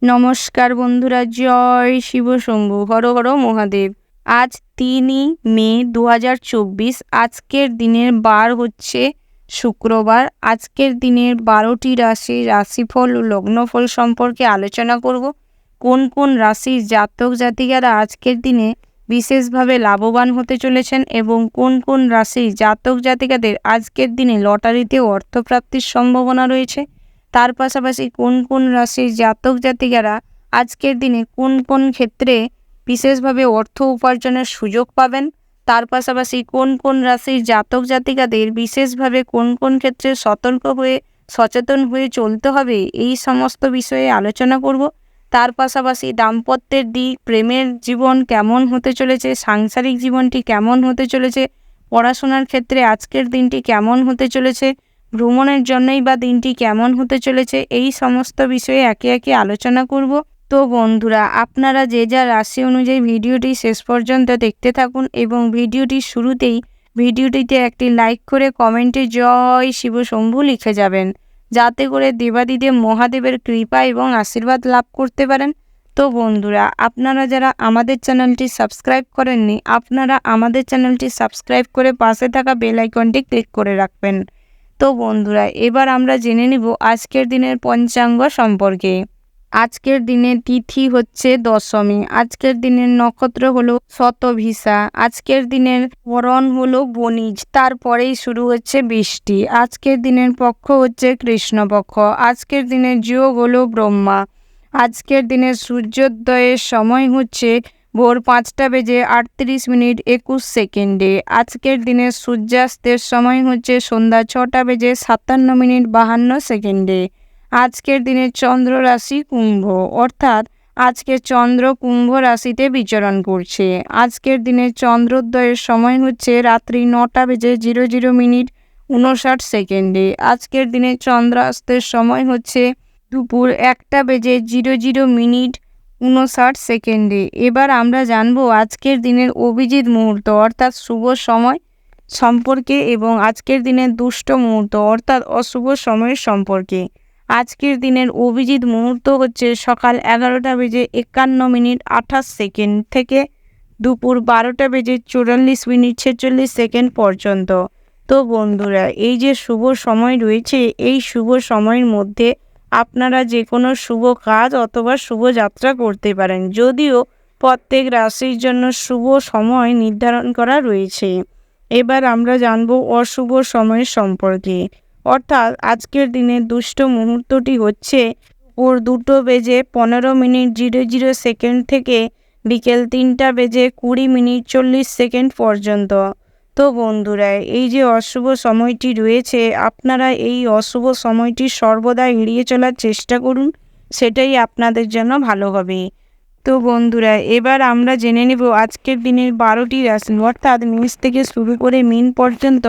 নমস্কার বন্ধুরা, জয় শিব শম্ভু, হর হর মহাদেব। আজ 3ই মে 2024। আজকের দিনের বার হচ্ছে শুক্রবার। আজকের দিনের 12টি রাশিফল ও লগ্নফল সম্পর্কে আলোচনা করব। কোন কোন রাশির জাতক জাতিকারা আজকের দিনে বিশেষভাবে লাভবান হতে চলেছেন এবং কোন কোন রাশির জাতক জাতিকাদের আজকের দিনে লটারিতে অর্থপ্রাপ্তির সম্ভাবনা রয়েছে। তার পাশাপাশি কোন কোন রাশির জাতক জাতিকারা আজকের দিনে কোন কোন ক্ষেত্রে বিশেষভাবে অর্থ উপার্জনের সুযোগ পাবেন, তার পাশাপাশি কোন কোন রাশির জাতক জাতিকাদের বিশেষভাবে কোন কোন ক্ষেত্রে সতর্ক হয়ে সচেতন হয়ে চলতে হবে, এই সমস্ত বিষয়ে আলোচনা করব। তার পাশাপাশি দাম্পত্যের দিক, প্রেমের জীবন কেমন হতে চলেছে, সাংসারিক জীবনটি কেমন হতে চলেছে, পড়াশোনার ক্ষেত্রে আজকের দিনটি কেমন হতে চলেছে, ভ্রমণের জন্যই বা দিনটি কেমন হতে চলেছে, এই সমস্ত বিষয়ে একে একে আলোচনা করব। তো বন্ধুরা, আপনারা যে যা রাশি অনুযায়ী ভিডিওটি শেষ পর্যন্ত দেখতে থাকুন এবং ভিডিওটির শুরুতেই ভিডিওটিতে একটি লাইক করে কমেন্টে জয় শিব শম্ভু লিখে যাবেন, যাতে করে দেবাদিদেব মহাদেবের কৃপা এবং আশীর্বাদ লাভ করতে পারেন। তো বন্ধুরা, আপনারা যারা আমাদের চ্যানেলটি সাবস্ক্রাইব করেননি, আপনারা আমাদের চ্যানেলটি সাবস্ক্রাইব করে পাশে থাকা বেল আইকনটি ক্লিক করে রাখবেন। তো বন্ধুরা, এবার আমরা জেনে নিব আজকের দিনের পঞ্চাঙ্গ সম্পর্কে। আজকের দিনের তিথি হচ্ছে দশমী। আজকের দিনের নক্ষত্র হলো শতভিসা। আজকের দিনের বরণ হলো বণিজ। তারপরেই শুরু হচ্ছে বৃষ্টি। আজকের দিনের পক্ষ হচ্ছে কৃষ্ণপক্ষ। আজকের দিনের যোগ হলো ব্রহ্মা। আজকের দিনের সূর্যোদয়ের সময় হচ্ছে ভোর 5:38:21। আজকের দিনের সূর্যাস্তের সময় হচ্ছে সন্ধ্যা 6:57:52। আজকের দিনের চন্দ্র রাশি কুম্ভ, অর্থাৎ আজকে চন্দ্র কুম্ভ রাশিতে বিচরণ করছে। আজকের দিনের চন্দ্রোদয়ের সময় হচ্ছে রাত্রি 9:59:59। আজকের দিনের চন্দ্রাস্তের সময় হচ্ছে দুপুর 1:00:59। এবার আমরা জানবো আজকের দিনের অভিজিৎ মুহূর্ত অর্থাৎ শুভ সময় সম্পর্কে এবং আজকের দিনের দুষ্ট মুহূর্ত অর্থাৎ অশুভ সময়ের সম্পর্কে। আজকের দিনের অভিজিৎ মুহূর্ত হচ্ছে সকাল 11:51:28 থেকে দুপুর 12:44:46 পর্যন্ত। তো বন্ধুরা, এই যে শুভ সময় রয়েছে, এই শুভ সময়ের মধ্যে আপনারা যে কোনো শুভ কাজ অথবা শুভ যাত্রা করতে পারেন, যদিও প্রত্যেক রাশির জন্য শুভ সময় নির্ধারণ করা রয়েছে। এবার আমরা জানব অশুভ সময়ের সম্পর্কে, অর্থাৎ আজকের দিনের দুষ্ট মুহূর্তটি হচ্ছে ভোর 2:15:00 থেকে বিকেল 3:20:40 পর্যন্ত। তো বন্ধুরা, এই যে অশুভ সময়টি রয়েছে, আপনারা এই অশুভ সময়টি সর্বদা এড়িয়ে চলার চেষ্টা করুন, সেটাই আপনাদের জন্য ভালো হবে। তো বন্ধুরা, এবার আমরা জেনে নেব আজকের দিনের 12টি রাশি অর্থাৎ মেষ থেকে শুরু করে মীন পর্যন্ত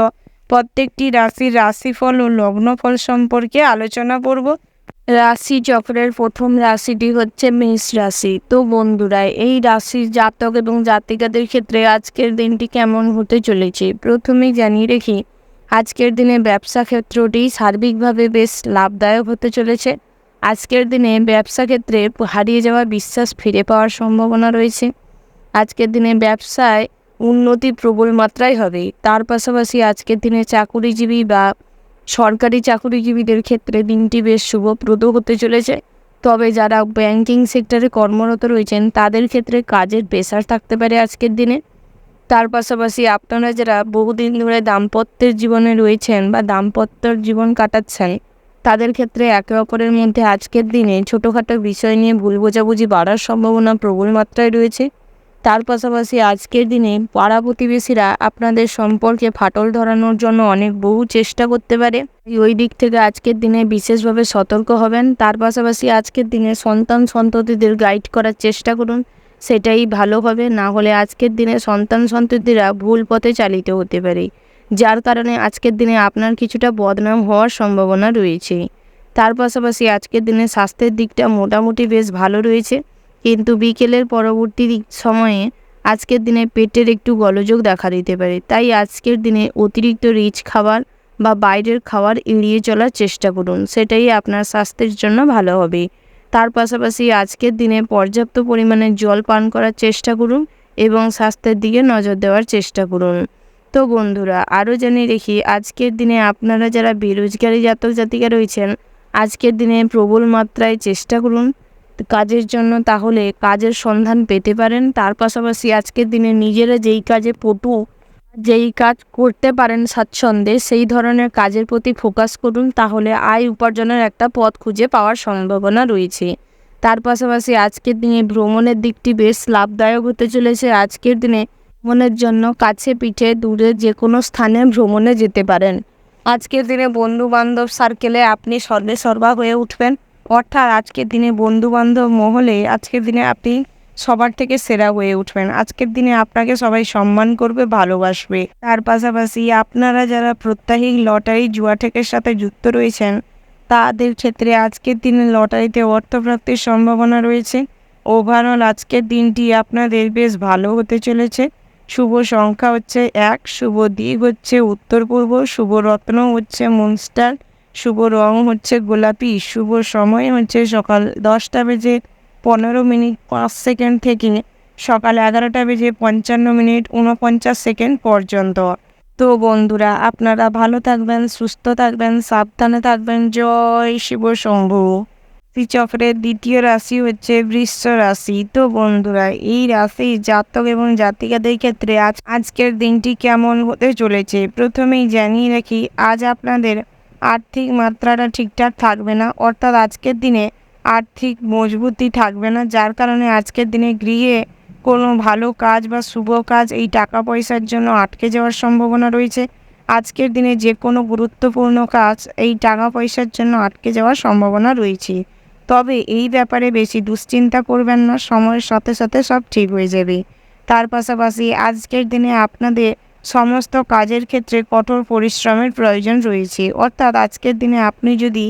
প্রত্যেকটি রাশির রাশিফল ও লগ্নফল সম্পর্কে আলোচনা করব। রাশি চক্রের প্রথম রাশিটি হচ্ছে মেষ রাশি। তো বন্ধুরা, এই রাশির জাতক এবং জাতিকাদের ক্ষেত্রে আজকের দিনটি কেমন হতে চলেছে প্রথমেই জানিয়ে রেখি, আজকের দিনে ব্যবসা ক্ষেত্রটি সার্বিকভাবে বেশ লাভদায়ক হতে চলেছে। আজকের দিনে ব্যবসা ক্ষেত্রে হারিয়ে যাওয়া বিশ্বাস ফিরে পাওয়ার সম্ভাবনা রয়েছে। আজকের দিনে ব্যবসায় উন্নতি প্রবল মাত্রায় হবে। তার পাশাপাশি আজকের দিনে চাকুরিজীবী বা সরকারি চাকুরিজীবীদের ক্ষেত্রে দিনটি বেশ শুভপ্রদ হতে চলেছে। তবে যারা ব্যাংকিং সেক্টরে কর্মরত রয়েছেন তাদের ক্ষেত্রে কাজের প্রেসার থাকতে পারে আজকের দিনে। তার পাশাপাশি আপনারা যারা বহুদিন ধরে দাম্পত্যের জীবনে রয়েছেন বা দাম্পত্যর জীবন কাটাচ্ছেন, তাদের ক্ষেত্রে একে অপরের মধ্যে আজকের দিনে ছোটোখাটো বিষয় নিয়ে ভুল বোঝাবুঝি বাড়ার সম্ভাবনা প্রবল মাত্রায় রয়েছে। তার পাশাপাশি আজকের দিনে পাড়া প্রতিবেশীরা আপনাদের সম্পর্কে ফাটল ধরানোর জন্য বহু চেষ্টা করতে পারে। ওই দিক থেকে আজকের দিনে বিশেষভাবে সতর্ক হবেন। তার পাশাপাশি আজকের দিনে সন্তান সন্ততিদের গাইড করার চেষ্টা করুন, সেটাই ভালো হবে। না হলে আজকের দিনে সন্তান সন্ততিরা ভুল পথে চালিত হতে পারে, যার কারণে আজকের দিনে আপনার কিছুটা বদনাম হওয়ার সম্ভাবনা রয়েছে। তার পাশাপাশি আজকের দিনে স্বাস্থ্যের দিকটা মোটামুটি বেশ ভালো রয়েছে, কিন্তু বিকেলের পরবর্তী সময়ে আজকের দিনে পেটের একটু গোলযোগ দেখা দিতে পারে। তাই আজকের দিনে অতিরিক্ত রিচ খাবার বা বাইরের খাবার এড়িয়ে চলার চেষ্টা করুন, সেটাই আপনার স্বাস্থ্যের জন্য ভালো হবে। তার পাশাপাশি আজকের দিনে পর্যাপ্ত পরিমাণে জল পান করার চেষ্টা করুন এবং স্বাস্থ্যের দিকে নজর দেওয়ার চেষ্টা করুন। তো বন্ধুরা, আরও জানিয়ে রেখি, আজকের দিনে আপনারা যারা বেরোজগারি জাতক জাতিকা রয়েছেন, আজকের দিনে প্রবল মাত্রায় চেষ্টা করুন কাজের জন্য, তাহলে কাজের সন্ধান পেতে পারেন। তার পাশাপাশি আজকের দিনে নিজেরা যেই কাজে পটু, যেই কাজ করতে পারেন স্বাচ্ছন্দ্যে, সেই ধরনের কাজের প্রতি ফোকাস করুন, তাহলে আয় উপার্জনের একটা পথ খুঁজে পাওয়ার সম্ভাবনা রয়েছে। তার পাশাপাশি আজকের দিনে ভ্রমণের দিকটি বেশ লাভদায়ক হতে চলেছে। আজকের দিনে ভ্রমণের জন্য কাছে পিঠে দূরে যে কোনো স্থানে ভ্রমণে যেতে পারেন। আজকের দিনে বন্ধুবান্ধব সার্কেলে আপনি সর্বেসর্বা হয়ে উঠবেন, অর্থাৎ আজকের দিনে বন্ধুবান্ধব মহলে আজকের দিনে আপনি সবার থেকে সেরা হয়ে উঠবেন। আজকের দিনে আপনাকে সবাই সম্মান করবে, ভালোবাসবে। তার পাশাপাশি আপনারা যারা প্রত্যাহিক লটারি জুয়াঠেকের সাথে যুক্ত রয়েছেন, তাদের ক্ষেত্রে আজকের দিনে লটারিতে অর্থপ্রাপ্তির সম্ভাবনা রয়েছে। ওভারঅল আজকের দিনটি আপনাদের বেশ ভালো হতে চলেছে। শুভ সংখ্যা হচ্ছে 1, শুভ দিক হচ্ছে উত্তর পূর্ব, শুভ রত্ন হচ্ছে মুনস্টার, শুভ রং হচ্ছে গোলাপি, শুভ সময় হচ্ছে সকাল 10:15:05 থেকে সকাল 11:55:49 পর্যন্ত। তো বন্ধুরা, আপনারা ভালো থাকবেন, সুস্থ থাকবেন, সাবধানে থাকবেন। জয় শিব শম্ভু। শ্রীচক্রের দ্বিতীয় রাশি হচ্ছে বৃষ রাশি। তো বন্ধুরা, এই রাশি জাতক এবং জাতিকাদের ক্ষেত্রে আজকের দিনটি কেমন হতে চলেছে প্রথমেই জানিয়ে রাখি, আজ আপনাদের আর্থিক মাত্রাটা ঠিকঠাক থাকবে না, অর্থাৎ আজকের দিনে আর্থিক মজবুতি থাকবে না, যার কারণে আজকের দিনে গৃহে কোনো ভালো কাজ বা শুভ কাজ এই টাকা পয়সার জন্য আটকে যাওয়ার সম্ভাবনা রয়েছে। আজকের দিনে যে কোনো গুরুত্বপূর্ণ কাজ এই টাকা পয়সার জন্য আটকে যাওয়ার সম্ভাবনা রয়েছে। তবে এই ব্যাপারে বেশি দুশ্চিন্তা করবেন না, সময়ের সাথে সাথে সব ঠিক হয়ে যাবে। তার পাশাপাশি আজকের দিনে আপনাদের সমস্ত কাজের ক্ষেত্রে কঠোর পরিশ্রমের প্রয়োজন রয়েছে, অর্থাৎ আজকের দিনে আপনি যদি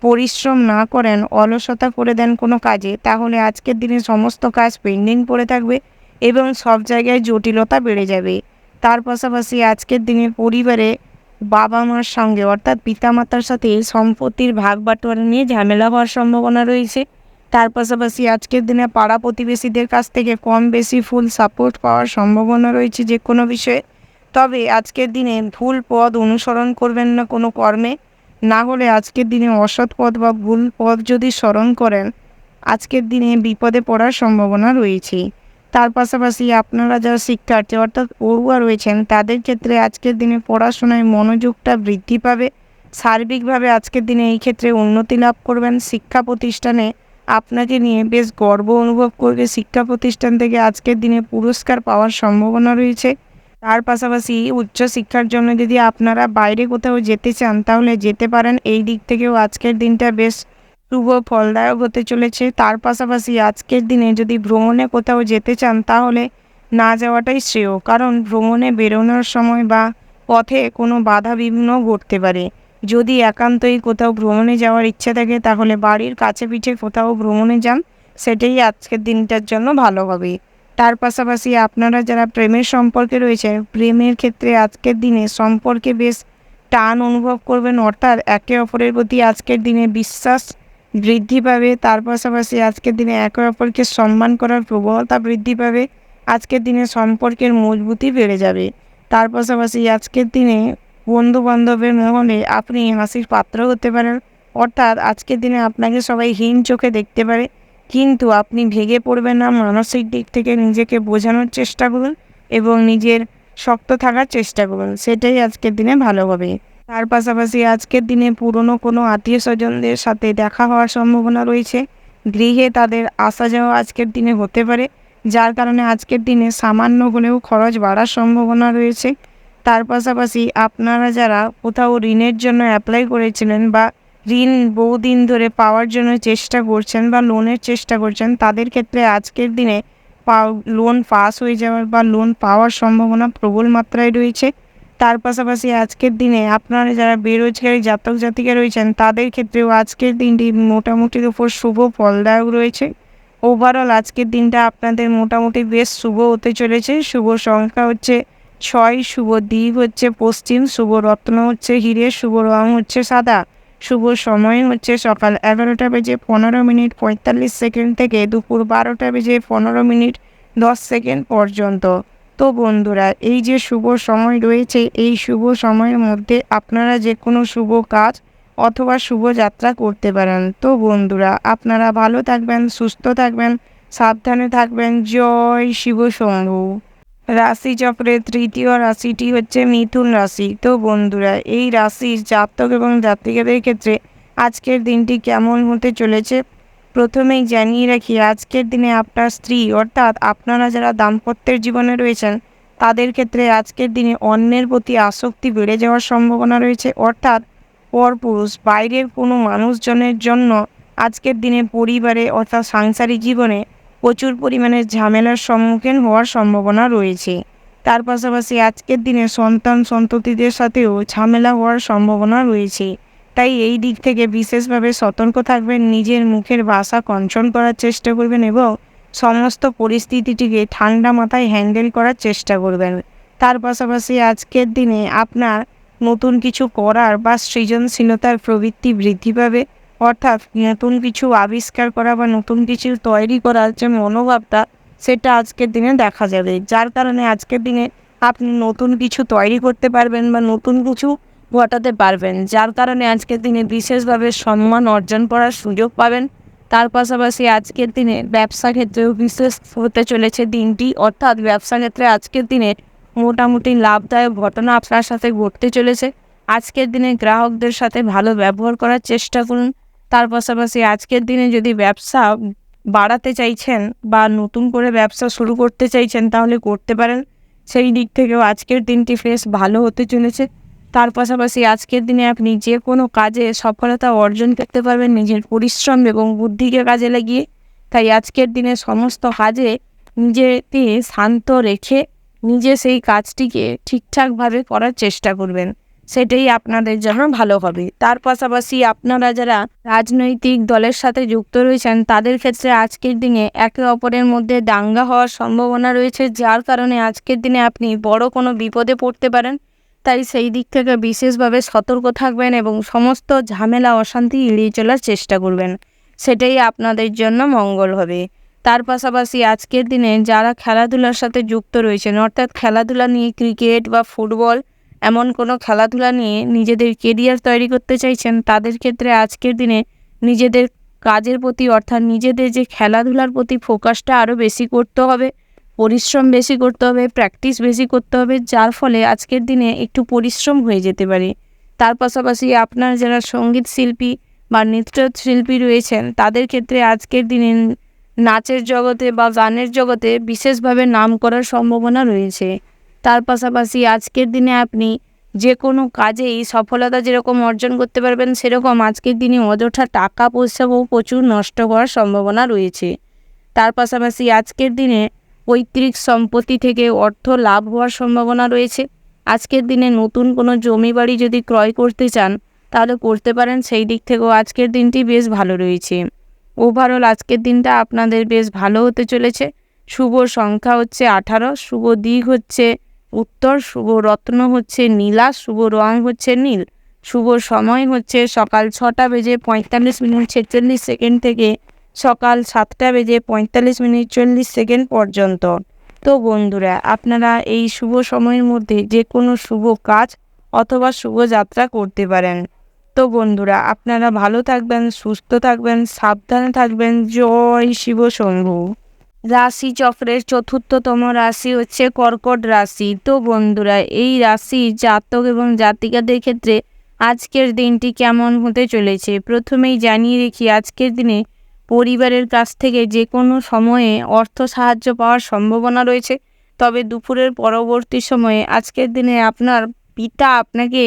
পরিশ্রম না করেন, অলসতা করে দেন কোনো কাজে, তাহলে আজকের দিনে সমস্ত কাজ পেন্ডিং পড়ে থাকবে এবং সব জায়গায় জটিলতা বেড়ে যাবে। তার পাশাপাশি আজকের দিনে পরিবারে বাবা মার সঙ্গে, অর্থাৎ পিতামাতার সাথে সম্পত্তির ভাগ বাটোয়ারা নিয়ে ঝামেলা হওয়ার সম্ভাবনা রয়েছে। তার পাশাপাশি আজকের দিনে পাড়া প্রতিবেশীদের কাছ থেকে কম বেশি ফুল সাপোর্ট পাওয়ার সম্ভাবনা রয়েছে যে কোনো বিষয়ে। তবে আজকের দিনে ভুল পথ অনুসরণ করবেন না কোনো কর্মে, না হলে আজকের দিনে অসৎ পথ বা ভুল পথ যদি স্মরণ করেন, আজকের দিনে বিপদে পড়ার সম্ভাবনা রয়েছে। তার পাশাপাশি আপনারা যারা শিক্ষার্থী অর্থাৎ পড়ুয়া রয়েছেন, তাদের ক্ষেত্রে আজকের দিনে পড়াশোনায় মনোযোগটা বৃদ্ধি পাবে। সার্বিকভাবে আজকের দিনে এই ক্ষেত্রে উন্নতি লাভ করবেন। শিক্ষা প্রতিষ্ঠানে আপনাকে নিয়ে বেশ গর্ব অনুভব করবে। শিক্ষা প্রতিষ্ঠান থেকে আজকের দিনে পুরস্কার পাওয়ার সম্ভাবনা রয়েছে। তার পাশাপাশি উচ্চশিক্ষার জন্য যদি আপনারা বাইরে কোথাও যেতে চান, তাহলে যেতে পারেন। এই দিক থেকেও আজকের দিনটা বেশ শুভ ফলদায়ক হতে চলেছে। তার পাশাপাশি আজকের দিনে যদি ভ্রমণে কোথাও যেতে চান, তাহলে না যাওয়াটাই শ্রেয়, কারণ ভ্রমণে বেরোনোর সময় বা পথে কোনো বাধা বিঘ্ন ঘটতে পারে। যদি একান্তই কোথাও ভ্রমণে যাওয়ার ইচ্ছা থাকে, তাহলে বাড়ির কাছে পিঠে কোথাও ভ্রমণে যান, সেটাই আজকের দিনটার জন্য ভালো হবে। তার পাশাপাশি আপনারা যারা প্রেমের সম্পর্কে রয়েছেন, প্রেমের ক্ষেত্রে আজকের দিনে সম্পর্কে বেশ টান অনুভব করবেন, অর্থাৎ একে অপরের প্রতি আজকের দিনে বিশ্বাস বৃদ্ধি পাবে। তার পাশাপাশি আজকের দিনে একে অপরকে সম্মান করার প্রবণতা বৃদ্ধি পাবে। আজকের দিনে সম্পর্কের মজবুতি বেড়ে যাবে। তার পাশাপাশি আজকের দিনে বন্ধু বান্ধবের মহলে আপনি হাসির পাত্র হতে পারেন, অর্থাৎ আজকের দিনে আপনাকে সবাই হীন চোখে দেখতে পারে, কিন্তু আপনি ভেঙে পড়বেন না। মানসিক দিক থেকে নিজেকে বোঝানোর চেষ্টা করুন এবং নিজের শক্ত থাকার চেষ্টা করুন, সেটাই আজকের দিনে ভালো হবে। তার পাশাপাশি আজকের দিনে পুরনো কোনো আত্মীয় স্বজনদের সাথে দেখা হওয়ার সম্ভাবনা রয়েছে। গৃহে তাদের আসা যাওয়া আজকের দিনে হতে পারে, যার কারণে আজকের দিনে সামান্য হলেও খরচ বাড়ার সম্ভাবনা রয়েছে। তার পাশাপাশি আপনারা যারা কোথাও ঋণের জন্য অ্যাপ্লাই করেছিলেন বা ঋণ বহুদিন ধরে পাওয়ার জন্য চেষ্টা করছেন বা লোনের চেষ্টা করছেন, তাদের ক্ষেত্রে আজকের দিনে লোন পাস হয়ে যাওয়ার বা লোন পাওয়ার সম্ভাবনা প্রবল মাত্রায় রয়েছে। তার পাশাপাশি আজকের দিনে আপনারা যারা বেরোজগারি জাতক জাতিকা রয়েছেন, তাদের ক্ষেত্রেও আজকের দিনটি মোটামুটির উপর শুভ ফলদায়ক রয়েছে। ওভারঅল আজকের দিনটা আপনাদের মোটামুটি বেশ শুভ হতে চলেছে। শুভ সংখ্যা হচ্ছে 6, শুভ দিক হচ্ছে পশ্চিম, শুভ রত্ন হচ্ছে হিরে, শুভ রং হচ্ছে সাদা, শুভ সময় হচ্ছে সকাল 11:15 থেকে দুপুর 12:15 পর্যন্ত। তো বন্ধুরা, এই যে শুভ সময় রয়েছে, এই শুভ সময়ের মধ্যে আপনারা যে কোনো শুভ কাজ অথবা শুভযাত্রা করতে পারেন। তো বন্ধুরা, আপনারা ভালো থাকবেন, সুস্থ থাকবেন, সাবধানে থাকবেন। জয় শিব শম্ভু। রাশিচক্রের তৃতীয় রাশিটি হচ্ছে মিথুন রাশি। তো বন্ধুরা, এই রাশির জাতক এবং জাতিকাদের ক্ষেত্রে আজকের দিনটি কেমন হতে চলেছে প্রথমেই জানিয়ে রাখি, আজকের দিনে আপনার স্ত্রী অর্থাৎ আপনারা যারা দাম্পত্যের জীবনে রয়েছেন তাদের ক্ষেত্রে আজকের দিনে অন্যের প্রতি আসক্তি বেড়ে যাওয়ার সম্ভাবনা রয়েছে, অর্থাৎ পরপুরুষ বাইরের কোনো মানুষজনের জন্য আজকের দিনে পরিবারে অর্থাৎ সাংসারিক জীবনে প্রচুর পরিমাণে ঝামেলার সম্মুখীন হওয়ার সম্ভাবনা রয়েছে। তার পাশাপাশি আজকের দিনে সন্তান সন্ততিদের সাথেও ঝামেলা হওয়ার সম্ভাবনা রয়েছে। তাই এই দিক থেকে বিশেষভাবে সতর্ক থাকবেন, নিজের মুখের ভাষা কন্ট্রোল করার চেষ্টা করবেন এবং সমস্ত পরিস্থিতিটিকে ঠান্ডা মাথায় হ্যান্ডেল করার চেষ্টা করবেন। তার পাশাপাশি আজকের দিনে আপনার নতুন কিছু করার বা সৃজনশীলতার প্রবৃত্তি বৃদ্ধি পাবে, অর্থাৎ নতুন কিছু আবিষ্কার করা বা নতুন কিছু তৈরি করার যে মনোভাবটা সেটা আজকের দিনে দেখা যাবে, যার কারণে আজকের দিনে আপনি নতুন কিছু তৈরি করতে পারবেন বা নতুন কিছু ঘটাতে পারবেন, যার কারণে আজকের দিনে বিশেষভাবে সম্মান অর্জন করার সুযোগ পাবেন। তার পাশাপাশি আজকের দিনে ব্যবসা ক্ষেত্রেও বিশেষ হতে চলেছে দিনটি, অর্থাৎ ব্যবসা ক্ষেত্রে আজকের দিনে মোটামুটি লাভদায়ক ঘটনা আপনার সাথে ঘটতে চলেছে। আজকের দিনে গ্রাহকদের সাথে ভালো ব্যবহার করার চেষ্টা করুন। তার পাশাপাশি আজকের দিনে যদি ব্যবসা বাড়াতে চাইছেন বা নতুন করে ব্যবসা শুরু করতে চাইছেন তাহলে করতে পারেন, সেই দিক থেকেও আজকের দিনটি বেশ ভালো হতে চলেছে। তার পাশাপাশি আজকের দিনে আপনি যে কোনো কাজে সফলতা অর্জন করতে পারবেন নিজের পরিশ্রম এবং বুদ্ধিকে কাজে লাগিয়ে। তাই আজকের দিনে সমস্ত কাজে নিজেকে শান্ত রেখে নিজে সেই কাজটিকে ঠিকঠাকভাবে করার চেষ্টা করবেন, সেটাই আপনাদের জন্য ভালো হবে। তার পাশাপাশি আপনারা যারা রাজনৈতিক দলের সাথে যুক্ত রয়েছেন তাদের ক্ষেত্রে আজকের দিনে একে অপরের মধ্যে দাঙ্গা হওয়ার সম্ভাবনা রয়েছে, যার কারণে আজকের দিনে আপনি বড় কোনো বিপদে পড়তে পারেন। তাই সেই দিক থেকে বিশেষভাবে সতর্ক থাকবেন এবং সমস্ত ঝামেলা অশান্তি এড়িয়ে চলার চেষ্টা করবেন, সেটাই আপনাদের জন্য মঙ্গল হবে। তার পাশাপাশি আজকের দিনে যারা খেলাধুলার সাথে যুক্ত রয়েছেন, অর্থাৎ খেলাধুলা নিয়ে ক্রিকেট বা ফুটবল এমন কোনো খেলাধুলা নিয়ে নিজেদের কেরিয়ার তৈরি করতে চাইছেন, তাদের ক্ষেত্রে আজকের দিনে নিজেদের কাজের প্রতি অর্থাৎ নিজেদের যে খেলাধুলার প্রতি ফোকাসটা আরও বেশি করতে হবে, পরিশ্রম বেশি করতে হবে, প্র্যাকটিস বেশি করতে হবে, যার ফলে আজকের দিনে একটু পরিশ্রম হয়ে যেতে পারে। তার পাশাপাশি আপনার যারা সঙ্গীত শিল্পী বা নৃত্যশিল্পী রয়েছেন তাদের ক্ষেত্রে আজকের দিনে নাচের জগতে বা গানের জগতে বিশেষভাবে নাম করার সম্ভাবনা রয়েছে। তার পাশাপাশি আজকের দিনে আপনি যে কোনো কাজেই সফলতা যেরকম অর্জন করতে পারবেন, সেরকম আজকের দিনে অযথা টাকা পয়সাও প্রচুর নষ্ট করার সম্ভাবনা রয়েছে। তার পাশাপাশি আজকের দিনে পৈতৃক সম্পত্তি থেকে অর্থ লাভ হওয়ার সম্ভাবনা রয়েছে। আজকের দিনে নতুন কোনো জমি বাড়ি যদি ক্রয় করতে চান তাহলে করতে পারেন, সেই দিক থেকেও আজকের দিনটি বেশ ভালো রয়েছে। ওভারঅল আজকের দিনটা আপনাদের বেশ ভালো হতে চলেছে। শুভ সংখ্যা হচ্ছে 18, শুভ দিক হচ্ছে উত্তর, শুভ রত্ন হচ্ছে নীলা, শুভ রং হচ্ছে নীল, শুভ সময় হচ্ছে সকাল 6:45 থেকে সকাল 7:45 পর্যন্ত। তো বন্ধুরা, আপনারা এই শুভ সময়ের মধ্যে যে কোনো শুভ কাজ অথবা শুভযাত্রা করতে পারেন। তো বন্ধুরা, আপনারা ভালো থাকবেন, সুস্থ থাকবেন, সাবধানে থাকবেন। জয় শিব শম্ভু। রাশি চক্রের চতুর্থতম রাশি হচ্ছে কর্কট রাশি। তো বন্ধুরা, এই রাশি জাতক এবং জাতিকাদের ক্ষেত্রে আজকের দিনটি কেমন হতে চলেছে প্রথমেই জানিয়ে রেখি, আজকের দিনে পরিবারের কাছ থেকে যে কোনো সময়ে অর্থ সাহায্য পাওয়ার সম্ভাবনা রয়েছে। তবে দুপুরের পরবর্তী সময়ে আজকের দিনে আপনার পিতা আপনাকে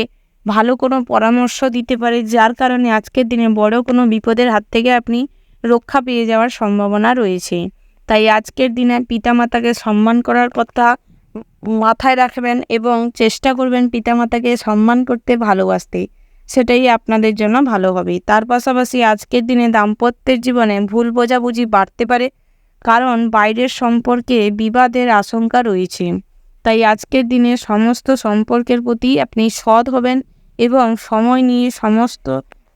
ভালো কোনো পরামর্শ দিতে পারে, যার কারণে আজকের দিনে বড় কোনো বিপদের হাত থেকে আপনি রক্ষা পেয়ে যাওয়ার সম্ভাবনা রয়েছে। তাই আজকের দিনে পিতামাতাকে সম্মান করার কথা মাথায় রাখবেন এবং চেষ্টা করবেন পিতামাতাকে সম্মান করতে, ভালোবাসতে, সেটাই আপনাদের জন্য ভালো হবে। তার পাশাপাশি আজকের দিনে দাম্পত্যের জীবনে ভুল বোঝাবুঝি বাড়তে পারে, কারণ বাইরের সম্পর্কে বিবাদের আশঙ্কা রয়েছে। তাই আজকের দিনে সমস্ত সম্পর্কের প্রতি আপনি সৎ হবেন এবং সময় নিয়ে সমস্ত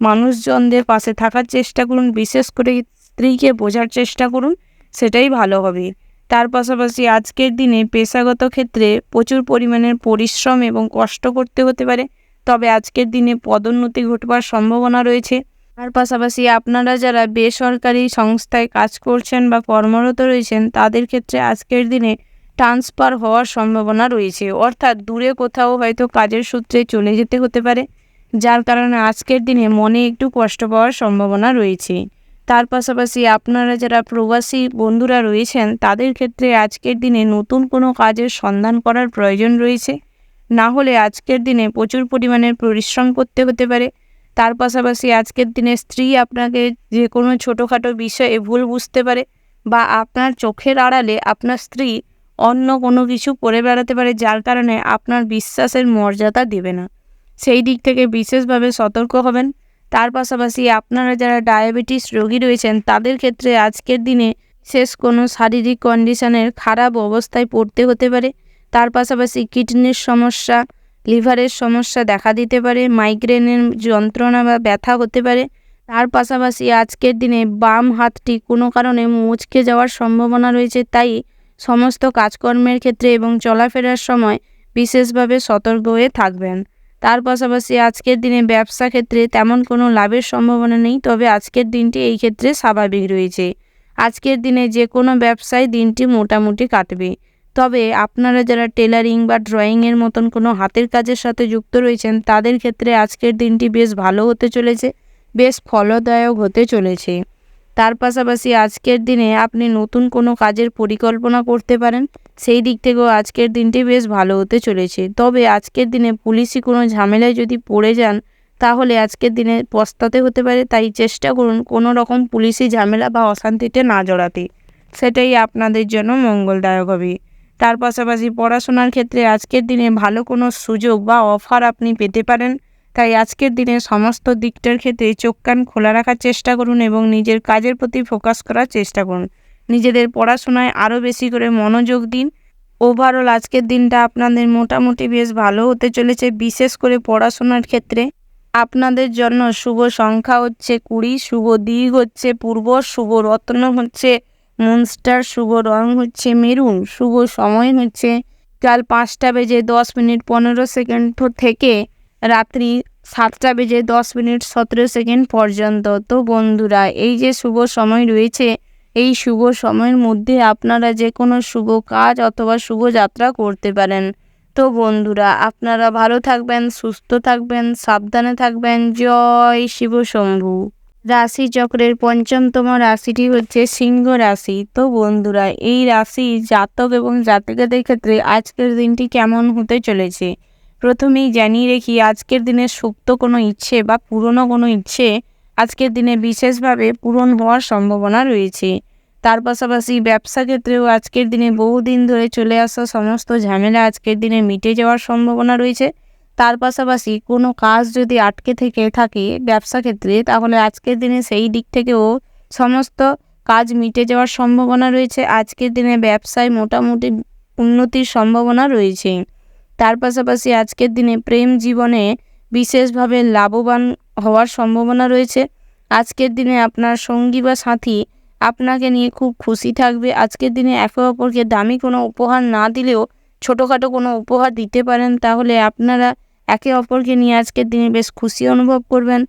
মানুষজনদের পাশে থাকার চেষ্টা করুন, বিশেষ করে স্ত্রীকে বোঝার চেষ্টা করুন, সেটাই ভালো হবে। তার পাশাপাশি আজকের দিনে পেশাগত ক্ষেত্রে প্রচুর পরিমাণের পরিশ্রম এবং কষ্ট করতে হতে পারে, তবে আজকের দিনে পদোন্নতি ঘটবার সম্ভাবনা রয়েছে। তার পাশাপাশি আপনারা যারা বেসরকারি সংস্থায় কাজ করছেন বা কর্মরত রয়েছেন, তাদের ক্ষেত্রে আজকের দিনে ট্রান্সফার হওয়ার সম্ভাবনা রয়েছে, অর্থাৎ দূরে কোথাও হয়তো কাজের সূত্রে চলে যেতে হতে পারে, যার কারণে আজকের দিনে মনে একটু কষ্ট পাওয়ার সম্ভাবনা রয়েছে। তার পাশাপাশি আপনারা যারা প্রবাসী বন্ধুরা রয়েছেন, তাদের ক্ষেত্রে আজকের দিনে নতুন কোনো কাজের সন্ধান করার প্রয়োজন রয়েছে, না হলে আজকের দিনে প্রচুর পরিমাণের পরিশ্রম করতে হতে পারে। তার পাশাপাশি আজকের দিনে স্ত্রী আপনাকে যে কোনো ছোটোখাটো বিষয়ে ভুল বুঝতে পারে, বা আপনার চোখের আড়ালে আপনার স্ত্রী অন্য কোনো কিছু করে বেড়াতে পারে, যার কারণে আপনার বিশ্বাসের মর্যাদা দেবে না। সেই দিক থেকে বিশেষভাবে সতর্ক হবেন। তার পাশাপাশি আপনারা যারা ডায়াবেটিস রোগী রয়েছেন, তাদের ক্ষেত্রে আজকের দিনে শেষ কোনো শারীরিক কন্ডিশনের খারাপ অবস্থায় পড়তে হতে পারে। তার পাশাপাশি কিডনির সমস্যা, লিভারের সমস্যা দেখা দিতে পারে, মাইগ্রেনের যন্ত্রণা বা ব্যথা হতে পারে। তার পাশাপাশি আজকের দিনে বাম হাতটি কোনো কারণে মুচকে যাওয়ার সম্ভাবনা রয়েছে, তাই সমস্ত কাজকর্মের ক্ষেত্রে এবং চলাফেরার সময় বিশেষভাবে সতর্ক হয়ে থাকবেন। তার পাশাপাশি আজকের দিনে ব্যবসা ক্ষেত্রে তেমন কোনো লাভের সম্ভাবনা নেই, তবে আজকের দিনটি এই ক্ষেত্রে স্বাভাবিক রয়েছে। আজকের দিনে যে কোনো ব্যবসায় দিনটি মোটামুটি কাটবে, তবে আপনারা যারা টেলারিং বা ড্রয়িংয়ের মতন কোনো হাতের কাজের সাথে যুক্ত রয়েছেন, তাদের ক্ষেত্রে আজকের দিনটি বেশ ভালো হতে চলেছে, বেশ ফলদায়ক হতে চলেছে। তার পাশাপাশি আজকের দিনে আপনি নতুন কোনো কাজের পরিকল্পনা করতে পারেন, সেই দিক থেকেও আজকের দিনটি বেশ ভালো হতে চলেছে। তবে আজকের দিনে পুলিশি কোনো ঝামেলায় যদি পড়ে যান, তাহলে আজকের দিনে পস্তাতে হতে পারে, তাই চেষ্টা করুন কোনো রকম পুলিশি ঝামেলা বা অশান্তিতে না জড়াতে, সেটাই আপনাদের জন্য মঙ্গলদায়ক হবে। তার পাশাপাশি পড়াশোনার ক্ষেত্রে আজকের দিনে ভালো কোনো সুযোগ বা অফার আপনি পেতে পারেন, তাই আজকের দিনে সমস্ত দিকটার ক্ষেত্রে চোখ কান খোলা রাখার চেষ্টা করুন এবং নিজের কাজের প্রতি ফোকাস করার চেষ্টা করুন। নিজেদের পড়াশোনায় আরও বেশি করে মনোযোগ দিন। ওভারঅল আজকের দিনটা আপনাদের মোটামুটি বেশ ভালো হতে চলেছে, বিশেষ করে পড়াশোনার ক্ষেত্রে। আপনাদের জন্য শুভ সংখ্যা হচ্ছে 20, শুভ দিক হচ্ছে পূর্ব, শুভ রত্ন হচ্ছে মনস্টার, শুভ রং হচ্ছে মেরুন, শুভ সময় হচ্ছে কাল 5:10:15 থেকে রাত্রি 7:10:17 পর্যন্ত। তো বন্ধুরা, এই যে শুভ সময় রয়েছে, এই শুভ সময়ের মধ্যে আপনারা যে কোনো শুভ কাজ অথবা শুভ যাত্রা করতে পারেন। তো বন্ধুরা, আপনারা ভালো থাকবেন, সুস্থ থাকবেন, সাবধানে থাকবেন। জয় শিব শম্ভু। রাশিচক্রের 5মতম রাশিটি হচ্ছে সিংহ রাশি। তো বন্ধুরা, এই রাশি জাতক এবং জাতিকাদের ক্ষেত্রে আজকের দিনটি কেমন হতে চলেছে প্রথমেই জানিয়ে রেখি, আজকের দিনে সুপ্ত কোনো ইচ্ছে বা পুরনো কোনো ইচ্ছে আজকের দিনে বিশেষভাবে পূরণ হওয়ার সম্ভাবনা রয়েছে। তার পাশাপাশি ব্যবসা ক্ষেত্রেও আজকের দিনে বহুদিন ধরে চলে আসা সমস্ত ঝামেলা আজকের দিনে মিটে যাওয়ার সম্ভাবনা রয়েছে। তার পাশাপাশি কোনো কাজ যদি আটকে থেকে থাকে ব্যবসা ক্ষেত্রে, তাহলে আজকের দিনে সেই দিক থেকেও সমস্ত কাজ মিটে যাওয়ার সম্ভাবনা রয়েছে। আজকের দিনে ব্যবসায় মোটামুটি উন্নতির সম্ভাবনা রয়েছে। তার পাশাপাশি আজকের দিনে প্রেম জীবনে বিশেষভাবে লাভবান হওয়ার সম্ভাবনা রয়েছে। আজকের দিনে আপনার সঙ্গী বা সাথী আপনাকে নিয়ে খুব খুশি থাকবে। আজকের দিনে একে অপরকে দামি কোনো উপহার না দিলেও ছোটোখাটো কোনো উপহার দিতে পারেন, তাহলে আপনারা একে অপরকে নিয়ে আজকের দিনে বেশ খুশি অনুভব করবেন।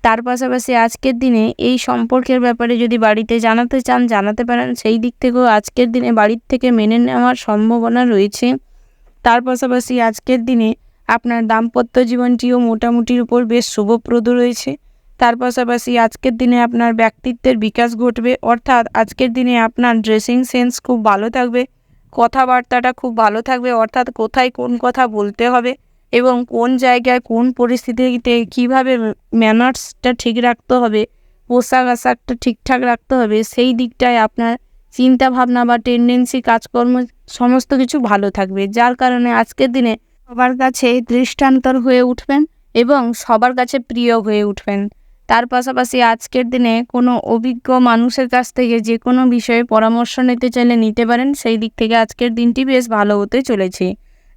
তার পাশাপাশি আজকের দিনে এই সম্পর্কের ব্যাপারে যদি বাড়িতে জানাতে চান জানাতে পারেন, সেই দিক থেকেও আজকের দিনে বাড়ির থেকে মেনে নেওয়ার সম্ভাবনা রয়েছে। তার পাশাপাশি আজকের দিনে আপনার দাম্পত্য জীবনটিও মোটামুটির উপর বেশ শুভপ্রদ রয়েছে। তার পাশাপাশি আজকের দিনে আপনার ব্যক্তিত্বের বিকাশ ঘটবে, অর্থাৎ আজকের দিনে আপনার ড্রেসিং সেন্স খুব ভালো থাকবে, কথাবার্তাটা খুব ভালো থাকবে, অর্থাৎ কোথায় কোন কথা বলতে হবে এবং কোন জায়গায় কোন পরিস্থিতিতে কীভাবে ম্যানার্সটা ঠিক রাখতে হবে, পোশাক আশাকটা ঠিকঠাক রাখতে হবে, সেই দিকটায় আপনার চিন্তা ভাবনা বা টেন্ডেন্সি কাজকর্ম সমস্ত কিছু ভালো থাকবে, যার কারণে আজকের দিনে সবার কাছে দৃষ্টান্তর হয়ে উঠবেন এবং সবার কাছে প্রিয় হয়ে উঠবেন। তার পাশাপাশি আজকের দিনে কোনো অভিজ্ঞ মানুষের কাছ থেকে যে কোনো বিষয়ে পরামর্শ নিতে চাইলে নিতে পারেন, সেই দিক থেকে আজকের দিনটি বেশ ভালো হতে চলেছে।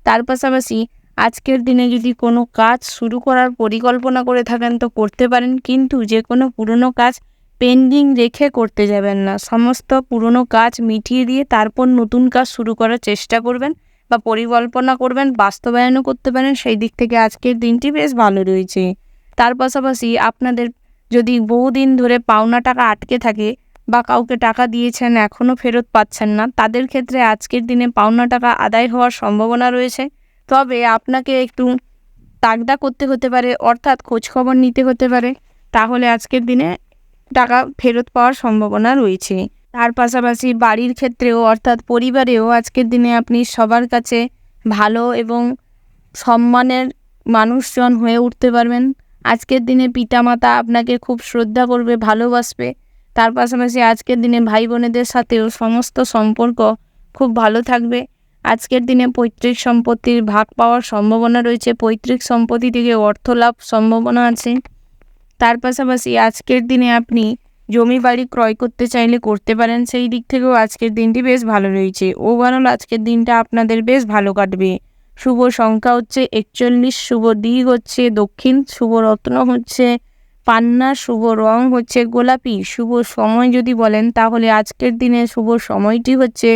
তার পাশাপাশি আজকের দিনে যদি কোনো কাজ শুরু করার পরিকল্পনা করে থাকেন তো করতে পারেন, কিন্তু যে কোনো পুরনো কাজ পেন্ডিং রেখে করতে যাবেন না। সমস্ত পুরনো কাজ মিটিয়ে দিয়ে তারপর নতুন কাজ শুরু করার চেষ্টা করবেন বা পরিকল্পনা করবেন, বাস্তবায়নও করতে পারেন। সেই দিক থেকে আজকের দিনটি বেশ ভালো রয়েছে। তার পাশাপাশি আপনাদের যদি বহুদিন ধরে পাওনা টাকা আটকে থাকে বা কাউকে টাকা দিয়েছেন এখনও ফেরত পাচ্ছেন না, তাদের ক্ষেত্রে আজকের দিনে পাওনা টাকা আদায় হওয়ার সম্ভাবনা রয়েছে। তবে আপনাকে একটু তাগদা করতে হতে পারে, অর্থাৎ খোঁজখবর নিতে হতে পারে, তাহলে আজকের দিনে টাকা ফেরত পাওয়ার সম্ভাবনা রয়েছে। তার পাশাপাশি বাড়ির ক্ষেত্রেও অর্থাৎ পরিবারেও আজকের দিনে আপনি সবার কাছে ভালো এবং সম্মানের মানুষজন হয়ে উঠতে পারবেন। আজকের দিনে পিতামাতা আপনাকে খুব শ্রদ্ধা করবে, ভালোবাসবে। তার পাশাপাশি আজকের দিনে ভাই বোনেদের সাথেও সমস্ত সম্পর্ক খুব ভালো থাকবে। আজকের দিনে পৈতৃক সম্পত্তির ভাগ পাওয়ার সম্ভাবনা রয়েছে, পৈতৃক সম্পত্তি থেকে অর্থ লাভ সম্ভাবনা আছে। তার পাশাপাশি আজকের দিনে আপনি জমি বাড়ি ক্রয় করতে চাইলে করতে পারেন, সেই দিক থেকেও আজকের দিনটি বেশ ভালো রয়েছে। ওভারঅল আজকের দিনটা আপনাদের বেশ ভালো কাটবে। শুভ সংখ্যা হচ্ছে 41, শুভ দিক হচ্ছে দক্ষিণ, শুভ রত্ন হচ্ছে পান্না, শুভ রং হচ্ছে গোলাপি। শুভ সময় যদি বলেন তাহলে আজকের দিনে শুভ সময়টি হচ্ছে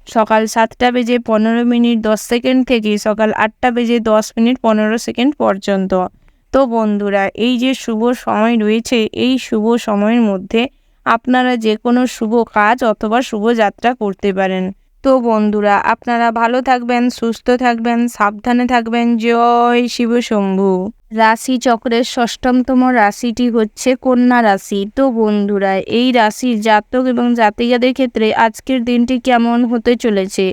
সকাল 7:15:10 থেকে সকাল 8:10:15 পর্যন্ত। তো বন্ধুরা, এই যে শুভ সময় রয়েছে, এই শুভ সময়ের মধ্যে আপনারা যে কোনো শুভ কাজ অথবা শুভ যাত্রা করতে পারেন। তো বন্ধুরা, আপনারা ভালো থাকবেন, সুস্থ থাকবেন, সাবধানে থাকবেন। জয় শিব শম্ভু। রাশি চক্রের 6ম রাশিটি হচ্ছে কন্যা রাশি। তো বন্ধুরা, এই রাশির জাতক এবং জাতিকাদের ক্ষেত্রে আজকের দিনটি কেমন হতে চলেছে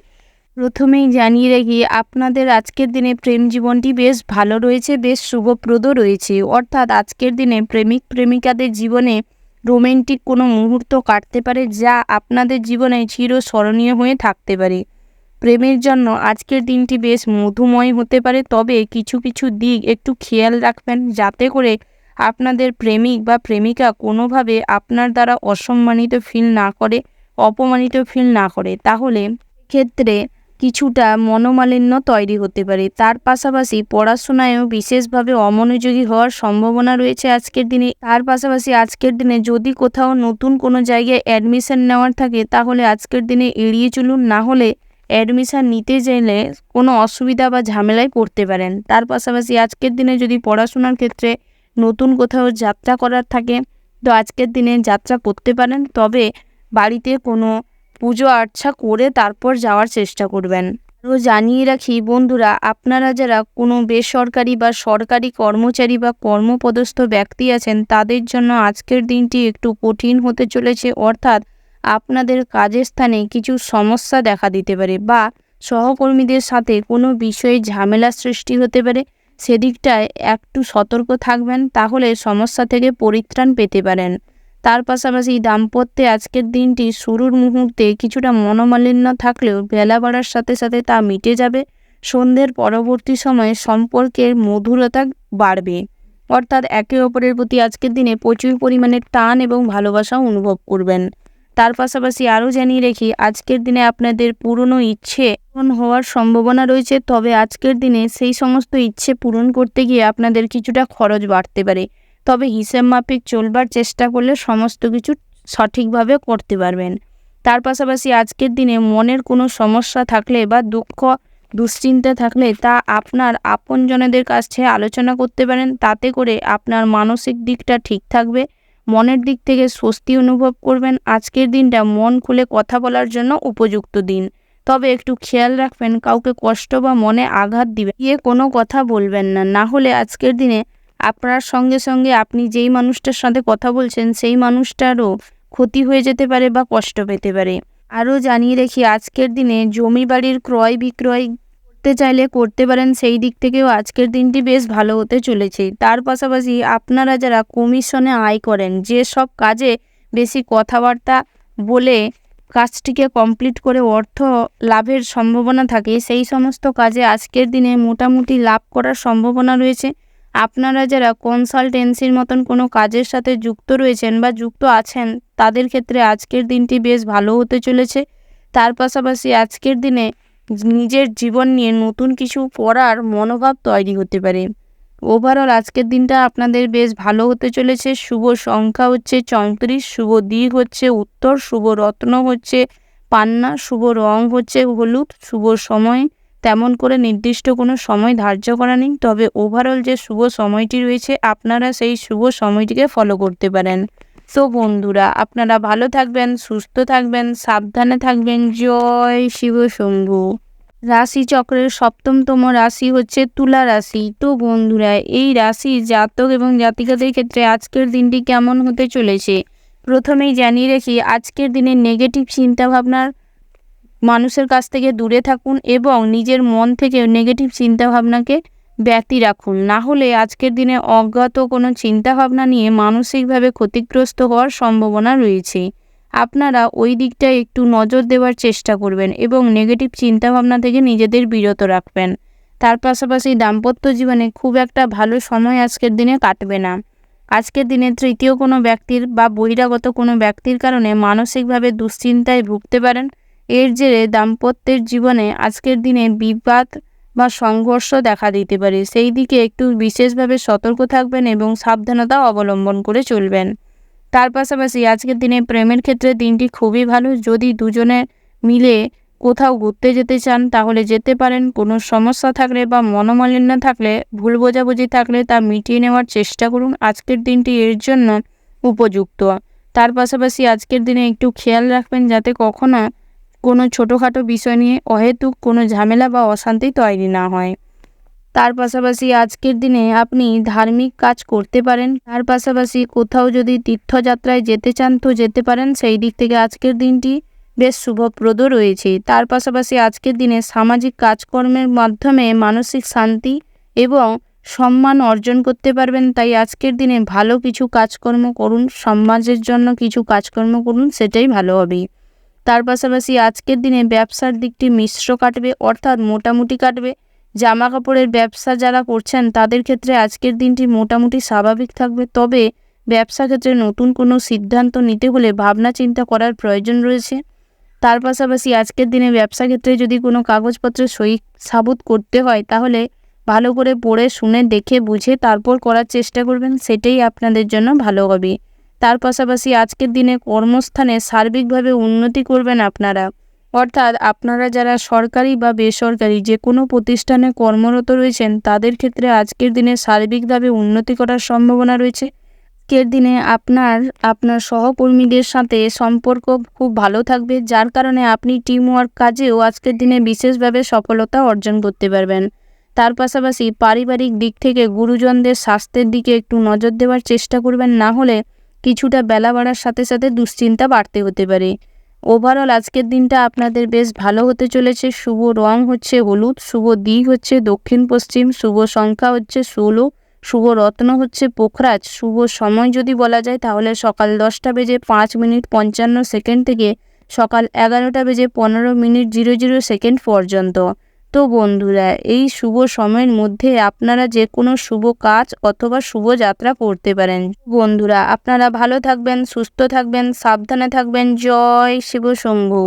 প্রথমেই জানিয়ে রাখি, আপনাদের আজকের দিনে প্রেম জীবনটি বেশ ভালো রয়েছে, বেশ শুভপ্রদ রয়েছে। অর্থাৎ আজকের দিনে প্রেমিক প্রেমিকাদের জীবনে রোমান্টিক কোনো মুহূর্ত কাটতে পারে, যা আপনাদের জীবনে চিরস্মরণীয় হয়ে থাকতে পারে। প্রেমের জন্য আজকের দিনটি বেশ মধুময় হতে পারে, তবে কিছু কিছু দিক একটু খেয়াল রাখবেন, যাতে করে আপনাদের প্রেমিক বা প্রেমিকা কোনোভাবে আপনার দ্বারা অসম্মানিত ফিল না করে, অপমানিত ফিল না করে। তাহলে ক্ষেত্রে কিছুটা মনোমালিন্য তৈরি হতে পারে। তার পাশাপাশি পড়াশোনায়ও বিশেষভাবে অমনোযোগী হওয়ার সম্ভাবনা রয়েছে আজকের দিনে। তার পাশাপাশি আজকের দিনে যদি কোথাও নতুন কোনো জায়গায় অ্যাডমিশন নেওয়ার থাকে, তাহলে আজকের দিনে এড়িয়ে চলুন, না হলে অ্যাডমিশন নিতে চাইলে কোনো অসুবিধা বা ঝামেলায় পড়তে পারেন। তার পাশাপাশি আজকের দিনে যদি পড়াশোনার ক্ষেত্রে নতুন কোথাও যাত্রা করার থাকে, তো আজকের দিনে যাত্রা করতে পারেন, তবে বাড়িতে কোনো পুজো আর্চা করে তারপর যাওয়ার চেষ্টা করবেন। আরও জানিয়ে রাখি বন্ধুরা, আপনারা যারা কোনো বেসরকারি বা সরকারি কর্মচারী বা কর্মপদস্থ ব্যক্তি আছেন, তাদের জন্য আজকের দিনটি একটু কঠিন হতে চলেছে। অর্থাৎ আপনাদের কাজের স্থানে কিছু সমস্যা দেখা দিতে পারে বা সহকর্মীদের সাথে কোনো বিষয়ে ঝামেলা সৃষ্টি হতে পারে। সেদিকটায় একটু সতর্ক থাকবেন, তাহলে সমস্যা থেকে পরিত্রাণ পেতে পারেন। তার পাশাপাশি দাম্পত্যে আজকের দিনটি শুরুর মুহূর্তে কিছুটা মনোমালিন্য থাকলেও বেলা বাড়ার সাথে সাথে তা মিটে যাবে। সন্ধ্যের পরবর্তী সময়ে সম্পর্কের মধুরতা বাড়বে, অর্থাৎ একে অপরের প্রতি আজকের দিনে প্রচুর পরিমাণে টান এবং ভালোবাসা অনুভব করবেন। তার পাশাপাশি আরও জানিয়ে রেখি, আজকের দিনে আপনাদের পুরনো ইচ্ছে পূরণ হওয়ার সম্ভাবনা রয়েছে, তবে আজকের দিনে সেই সমস্ত ইচ্ছে পূরণ করতে গিয়ে আপনাদের কিছুটা খরচ বাড়তে পারে। তবে হিসেব মাফিক চলবার চেষ্টা করলে সমস্ত কিছু সঠিকভাবে করতে পারবেন। তার পাশাপাশি আজকের দিনে মনের কোনো সমস্যা থাকলে বা দুঃখ দুশ্চিন্তা থাকলে তা আপনার আপনজনেদের কাছে আলোচনা করতে পারেন। তাতে করে আপনার মানসিক দিকটা ঠিক থাকবে, মনের দিক থেকে স্বস্তি অনুভব করবেন। আজকের দিনটা মন খুলে কথা বলার জন্য উপযুক্ত দিন, তবে একটু খেয়াল রাখবেন কাউকে কষ্ট বা মনে আঘাত দিবে গিয়ে কোনো কথা বলবেন না, না হলে আজকের দিনে আপনার সঙ্গে সঙ্গে আপনি যেই মানুষটার সাথে কথা বলছেন সেই মানুষটারও ক্ষতি হয়ে যেতে পারে বা কষ্ট পেতে পারে। আরও জানিয়ে রেখি, আজকের দিনে জমি বাড়ির ক্রয় বিক্রয় করতে চাইলে করতে পারেন, সেই দিক থেকেও আজকের দিনটি বেশ ভালো হতে চলেছে। তার পাশাপাশি আপনারা যারা কমিশনে আয় করেন, যে সব কাজে বেশি কথাবার্তা বলে কাজটিকে কমপ্লিট করে অর্থ লাভের সম্ভাবনা থাকে, সেই সমস্ত কাজে আজকের দিনে মোটামুটি লাভ করার সম্ভাবনা রয়েছে। আপনারা যারা কনসালটেন্সির মতন কোনো কাজের সাথে যুক্ত রয়েছেন বা যুক্ত আছেন, তাদের ক্ষেত্রে আজকের দিনটি বেশ ভালো হতে চলেছে। তার পাশাপাশি আজকের দিনে নিজের জীবন নিয়ে নতুন কিছু করার মনোভাব তৈরি হতে পারে। ওভারঅল আজকের দিনটা আপনাদের বেশ ভালো হতে চলেছে। শুভ সংখ্যা হচ্ছে 34, শুভ দিক হচ্ছে উত্তর, শুভ রত্ন হচ্ছে পান্না, শুভ রং হচ্ছে হলুদ, শুভ সময় তেমন করে নির্দিষ্ট কোনো সময় ধার্য করা নেই, তবে ওভারঅল যে শুভ সময়টি রয়েছে আপনারা সেই শুভ সময়টিকে ফলো করতে পারেন। তো বন্ধুরা, আপনারা ভালো থাকবেন, সুস্থ থাকবেন, সাবধানে থাকবেন। জয় শিব শম্ভু। রাশিচক্রের 7তম রাশি হচ্ছে তুলা রাশি। তো বন্ধুরা, এই রাশির জাতক এবং জাতিকাদের ক্ষেত্রে আজকের দিনটি কেমন হতে চলেছে প্রথমেই জানিয়ে রাখি, আজকের দিনে নেগেটিভ চিন্তাভাবনার মানুষের কাছ থেকে দূরে থাকুন এবং নিজের মন থেকে নেগেটিভ চিন্তাভাবনাকে ব্যতি রাখুন, না হলে আজকের দিনে অজ্ঞাত কোনো চিন্তাভাবনা নিয়ে মানসিকভাবে ক্ষতিগ্রস্ত হওয়ার সম্ভাবনা রয়েছে। আপনারা ওই দিকটায় একটু নজর দেওয়ার চেষ্টা করবেন এবং নেগেটিভ চিন্তাভাবনা থেকে নিজেদের বিরত রাখবেন। তার পাশাপাশি দাম্পত্য জীবনে খুব একটা ভালো সময় আজকের দিনে কাটবে না। আজকের দিনে তৃতীয় কোনো ব্যক্তির বা বহিরাগত কোনো ব্যক্তির কারণে মানসিকভাবে দুশ্চিন্তায় ভুগতে পারেন। এর জেরে দাম্পত্যের জীবনে আজকের দিনে বিবাদ বা সংঘর্ষ দেখা দিতে পারে। সেই দিকে একটু বিশেষভাবে সতর্ক থাকবেন এবং সাবধানতা অবলম্বন করে চলবেন। তার পাশাপাশি আজকের দিনে প্রেমের ক্ষেত্রে দিনটি খুবই ভালো। যদি দুজনে মিলে কোথাও ঘুরতে যেতে চান তাহলে যেতে পারেন। কোনো সমস্যা থাকলে বা মনোমালিন্য থাকলে, ভুল বোঝাবুঝি থাকলে তা মিটিয়ে নেওয়ার চেষ্টা করুন। আজকের দিনটি এর জন্য উপযুক্ত। তার পাশাপাশি আজকের দিনে একটু খেয়াল রাখবেন যাতে কখনো কোনো ছোটোখাটো বিষয় নিয়ে অহেতুক কোনো ঝামেলা বা অশান্তি তৈরি না হয়। তার পাশাপাশি আজকের দিনে আপনি ধার্মিক কাজ করতে পারেন। তার পাশাপাশি কোথাও যদি তীর্থযাত্রায় যেতে চান তো যেতে পারেন। সেই দিক থেকে আজকের দিনটি বেশ শুভপ্রদ রয়েছে। তার পাশাপাশি আজকের দিনে সামাজিক কাজকর্মের মাধ্যমে মানসিক শান্তি এবং সম্মান অর্জন করতে পারবেন। তাই আজকের দিনে ভালো কিছু কাজকর্ম করুন, সমাজের জন্য কিছু কাজকর্ম করুন, সেটাই ভালো হবে। তার পাশাপাশি আজকের দিনে ব্যবসার দিকটি মিশ্র কাটবে, অর্থাৎ মোটামুটি কাটবে। জামা কাপড়ের ব্যবসা যারা করছেন তাদের ক্ষেত্রে আজকের দিনটি মোটামুটি স্বাভাবিক থাকবে, তবে ব্যবসা ক্ষেত্রে নতুন কোনো সিদ্ধান্ত নিতে হলে ভাবনা চিন্তা করার প্রয়োজন রয়েছে। তার পাশাপাশি আজকের দিনে ব্যবসা ক্ষেত্রে যদি কোনো কাগজপত্রে সই সাবুত করতে হয় তাহলে ভালো করে পড়ে শুনে দেখে বুঝে তারপর করার চেষ্টা করবেন, সেটাই আপনাদের জন্য ভালো হবে। তার পাশাপাশি আজকের দিনে কর্মস্থানে সার্বিকভাবে উন্নতি করবেন আপনারা, অর্থাৎ আপনারা যারা সরকারি বা বেসরকারি যে কোনো প্রতিষ্ঠানে কর্মরত রয়েছেন তাদের ক্ষেত্রে আজকের দিনে সার্বিকভাবে উন্নতি করার সম্ভাবনা রয়েছে। আজকের দিনে আপনার সহকর্মীদের সাথে সম্পর্ক খুব ভালো থাকবে, যার কারণে আপনি টিমওয়ার্ক কাজেও আজকের দিনে বিশেষভাবে সফলতা অর্জন করতে পারবেন। তার পাশাপাশি পারিবারিক দিক থেকে গুরুজনদের স্বাস্থ্যের দিকে একটু নজর দেওয়ার চেষ্টা করবেন, না হলে কিছুটা বেলা বাড়ার সাথে সাথে দুশ্চিন্তা বাড়তে হতে পারে। ওভারঅল আজকের দিনটা আপনাদের বেশ ভালো হতে চলেছে। শুভ রং হচ্ছে হলুদ, শুভ দিক হচ্ছে দক্ষিণ পশ্চিম, শুভ সংখ্যা হচ্ছে 16, শুভ রত্ন হচ্ছে পোখরাজ, শুভ সময় যদি বলা যায় তাহলে সকাল 10:05:55 থেকে সকাল 11:15:00 পর্যন্ত। তো বন্ধুরা, এই শুভ সময়ের মধ্যে আপনারা যে কোনো শুভ কাজ অথবা শুভ যাত্রা করতে পারেন। বন্ধুরা, আপনারা ভালো থাকবেন, সুস্থ থাকবেন, সাবধানে থাকবেন। জয় শিব শম্ভু।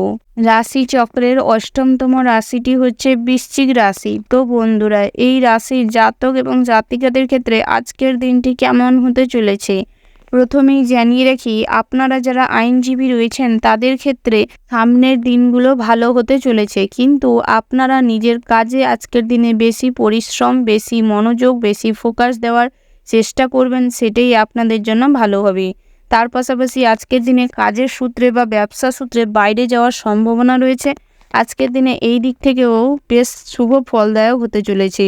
রাশি চক্রের 8তম রাশিটি হচ্ছে বৃশ্চিক রাশি। তো বন্ধুরা, এই রাশির জাতক এবং জাতিকাদের ক্ষেত্রে আজকের দিনটি কেমন হতে চলেছে প্রথমেই জানিয়ে রাখি, আপনারা যারা আইনজীবী রয়েছেন তাদের ক্ষেত্রে সামনের দিনগুলো ভালো হতে চলেছে, কিন্তু আপনারা নিজের কাজে আজকের দিনে বেশি পরিশ্রম, বেশি মনোযোগ, বেশি ফোকাস দেওয়ার চেষ্টা করবেন, সেটাই আপনাদের জন্য ভালো হবে। তার পাশাপাশি আজকের দিনে কাজের সূত্রে বা ব্যবসা সূত্রে বাইরে যাওয়ার সম্ভাবনা রয়েছে। আজকের দিনে এই দিক থেকেও বেশ শুভ ফলদায়ক হতে চলেছে।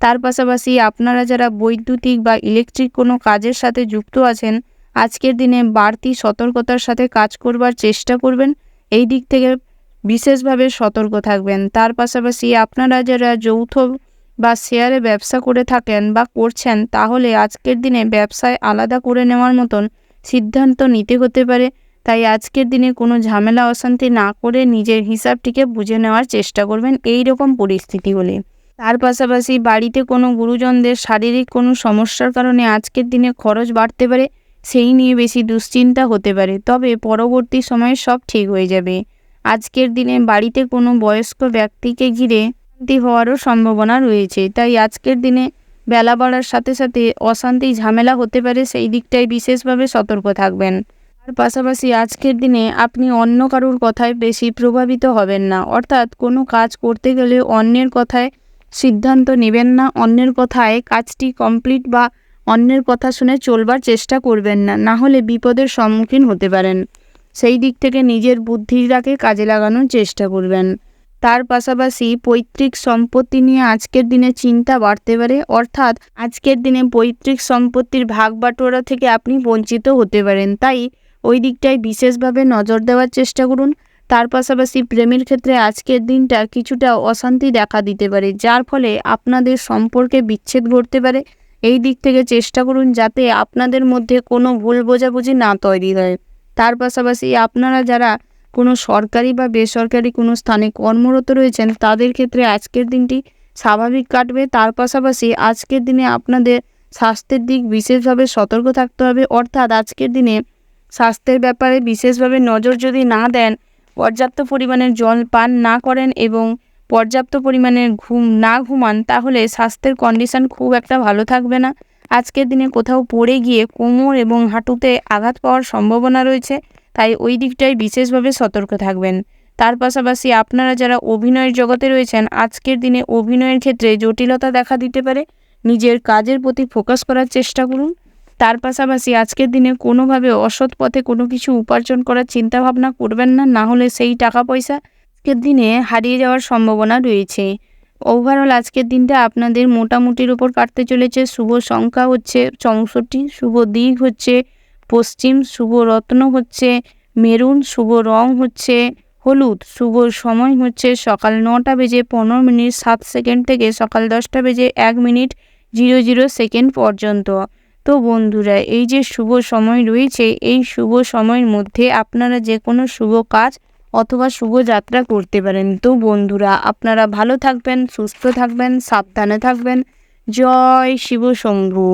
তার পাশাপাশি আপনারা যারা বৈদ্যুতিক বা ইলেকট্রিক কোনো কাজের সাথে যুক্ত আছেন আজকের দিনে বাড়তি সতর্কতার সাথে কাজ করবার চেষ্টা করবেন, এই দিক থেকে বিশেষভাবে সতর্ক থাকবেন। তার পাশাপাশি আপনারা যারা যৌথ বা শেয়ারে ব্যবসা করে থাকেন বা করছেন তাহলে আজকের দিনে ব্যবসায় আলাদা করে নেওয়ার মতন সিদ্ধান্ত নিতে হতে পারে। তাই আজকের দিনে কোনো ঝামেলা অশান্তি না করে নিজের হিসাবটিকে বুঝে নেওয়ার চেষ্টা করবেন এই রকম পরিস্থিতি হলে। তার পাশাপাশি বাড়িতে কোনো গুরুজনদের শারীরিক কোনো সমস্যার কারণে আজকের দিনে খরচ বাড়তে পারে, সেই নিয়ে বেশি দুশ্চিন্তা হতে পারে, তবে পরবর্তী সময়ে সব ঠিক হয়ে যাবে। আজকের দিনে বাড়িতে কোনো বয়স্ক ব্যক্তিকে ঘিরে অশান্তি হওয়ারও সম্ভাবনা রয়েছে। তাই আজকের দিনে বেলা বাড়ার সাথে সাথে অশান্তি ঝামেলা হতে পারে, সেই দিকটায় বিশেষভাবে সতর্ক থাকবেন। তার পাশাপাশি আজকের দিনে আপনি অন্য কারোর কথায় বেশি প্রভাবিত হবেন না, অর্থাৎ কোনো কাজ করতে গেলে অন্যের কথায় সিদ্ধান্ত নেবেন না, অন্যের কথায় কাজটি কমপ্লিট বা অন্যের কথা শুনে চলবার চেষ্টা করবেন না, না হলে বিপদের সম্মুখীন হতে পারেন। সেই দিক থেকে নিজের বুদ্ধিটাকে কাজে লাগানোর চেষ্টা করবেন। তার পাশাপাশি পৈতৃক সম্পত্তি নিয়ে আজকের দিনে চিন্তা বাড়তে পারে, অর্থাৎ আজকের দিনে পৈতৃক সম্পত্তির ভাগ বাটোয়ারা থেকে আপনি বঞ্চিত হতে পারেন, তাই ওই দিকটায় বিশেষভাবে নজর দেওয়ার চেষ্টা করুন। তার পাশাপাশি প্রেমের ক্ষেত্রে আজকের দিনটা কিছুটা অশান্তি দেখা দিতে পারে, যার ফলে আপনাদের সম্পর্কে বিচ্ছেদ ঘটতে পারে। এই দিক থেকে চেষ্টা করুন যাতে আপনাদের মধ্যে কোনো ভুল বোঝাবুঝি না তৈরি হয়। তার পাশাপাশি আপনারা যারা কোনো সরকারি বা বেসরকারি কোনো স্থানে কর্মরত রয়েছেন তাদের ক্ষেত্রে আজকের দিনটি স্বাভাবিক কাটবে। তার পাশাপাশি আজকের দিনে আপনাদের স্বাস্থ্যের দিক বিশেষভাবে সতর্ক থাকতে হবে, অর্থাৎ আজকের দিনে স্বাস্থ্যের ব্যাপারে বিশেষভাবে নজর যদি না দেন, পর্যাপ্ত পরিমাণের জল পান না করেন এবং পর্যাপ্ত পরিমাণের ঘুমান, তাহলে স্বাস্থ্যের কন্ডিশন খুব একটা ভালো থাকবে না। আজকের দিনে কোথাও পড়ে গিয়ে কোমর এবং হাঁটুতে আঘাত পাওয়ার সম্ভাবনা রয়েছে, তাই ওই দিকটায় বিশেষভাবে সতর্ক থাকবেন। তার পাশাপাশি আপনারা যারা অভিনয়ের জগতে রয়েছেন আজকের দিনে অভিনয়ের ক্ষেত্রে জটিলতা দেখা দিতে পারে, নিজের কাজের প্রতি ফোকাস করার চেষ্টা করুন। তার পাশাপাশি আজকের দিনে কোনোভাবে অসৎ পথে কোনো কিছু উপার্জন করার চিন্তাভাবনা করবেন না, না হলে সেই টাকা পয়সা আজকের দিনে হারিয়ে যাওয়ার সম্ভাবনা রয়েছে। ওভারঅল আজকের দিনটা আপনাদের মোটামুটির ওপর কাটতে চলেছে। শুভ সংখ্যা হচ্ছে 64, শুভ দিক হচ্ছে পশ্চিম, শুভ রত্ন হচ্ছে মেরুন, শুভ রং হচ্ছে হলুদ, শুভ সময় হচ্ছে সকাল 9টা বেজে 15 মিনিট 7 সেকেন্ড থেকে সকাল 10টা বেজে 1 মিনিট 00 সেকেন্ড পর্যন্ত। তো বন্ধুরা, এই যে শুভ সময় রয়েছে, এই শুভ সময়ের মধ্যে আপনারা যে কোনো শুভ কাজ অথবা শুভযাত্রা করতে পারেন। তো বন্ধুরা, আপনারা ভালো থাকবেন, সুস্থ থাকবেন, সাবধানে থাকবেন। জয় শিব শম্ভু।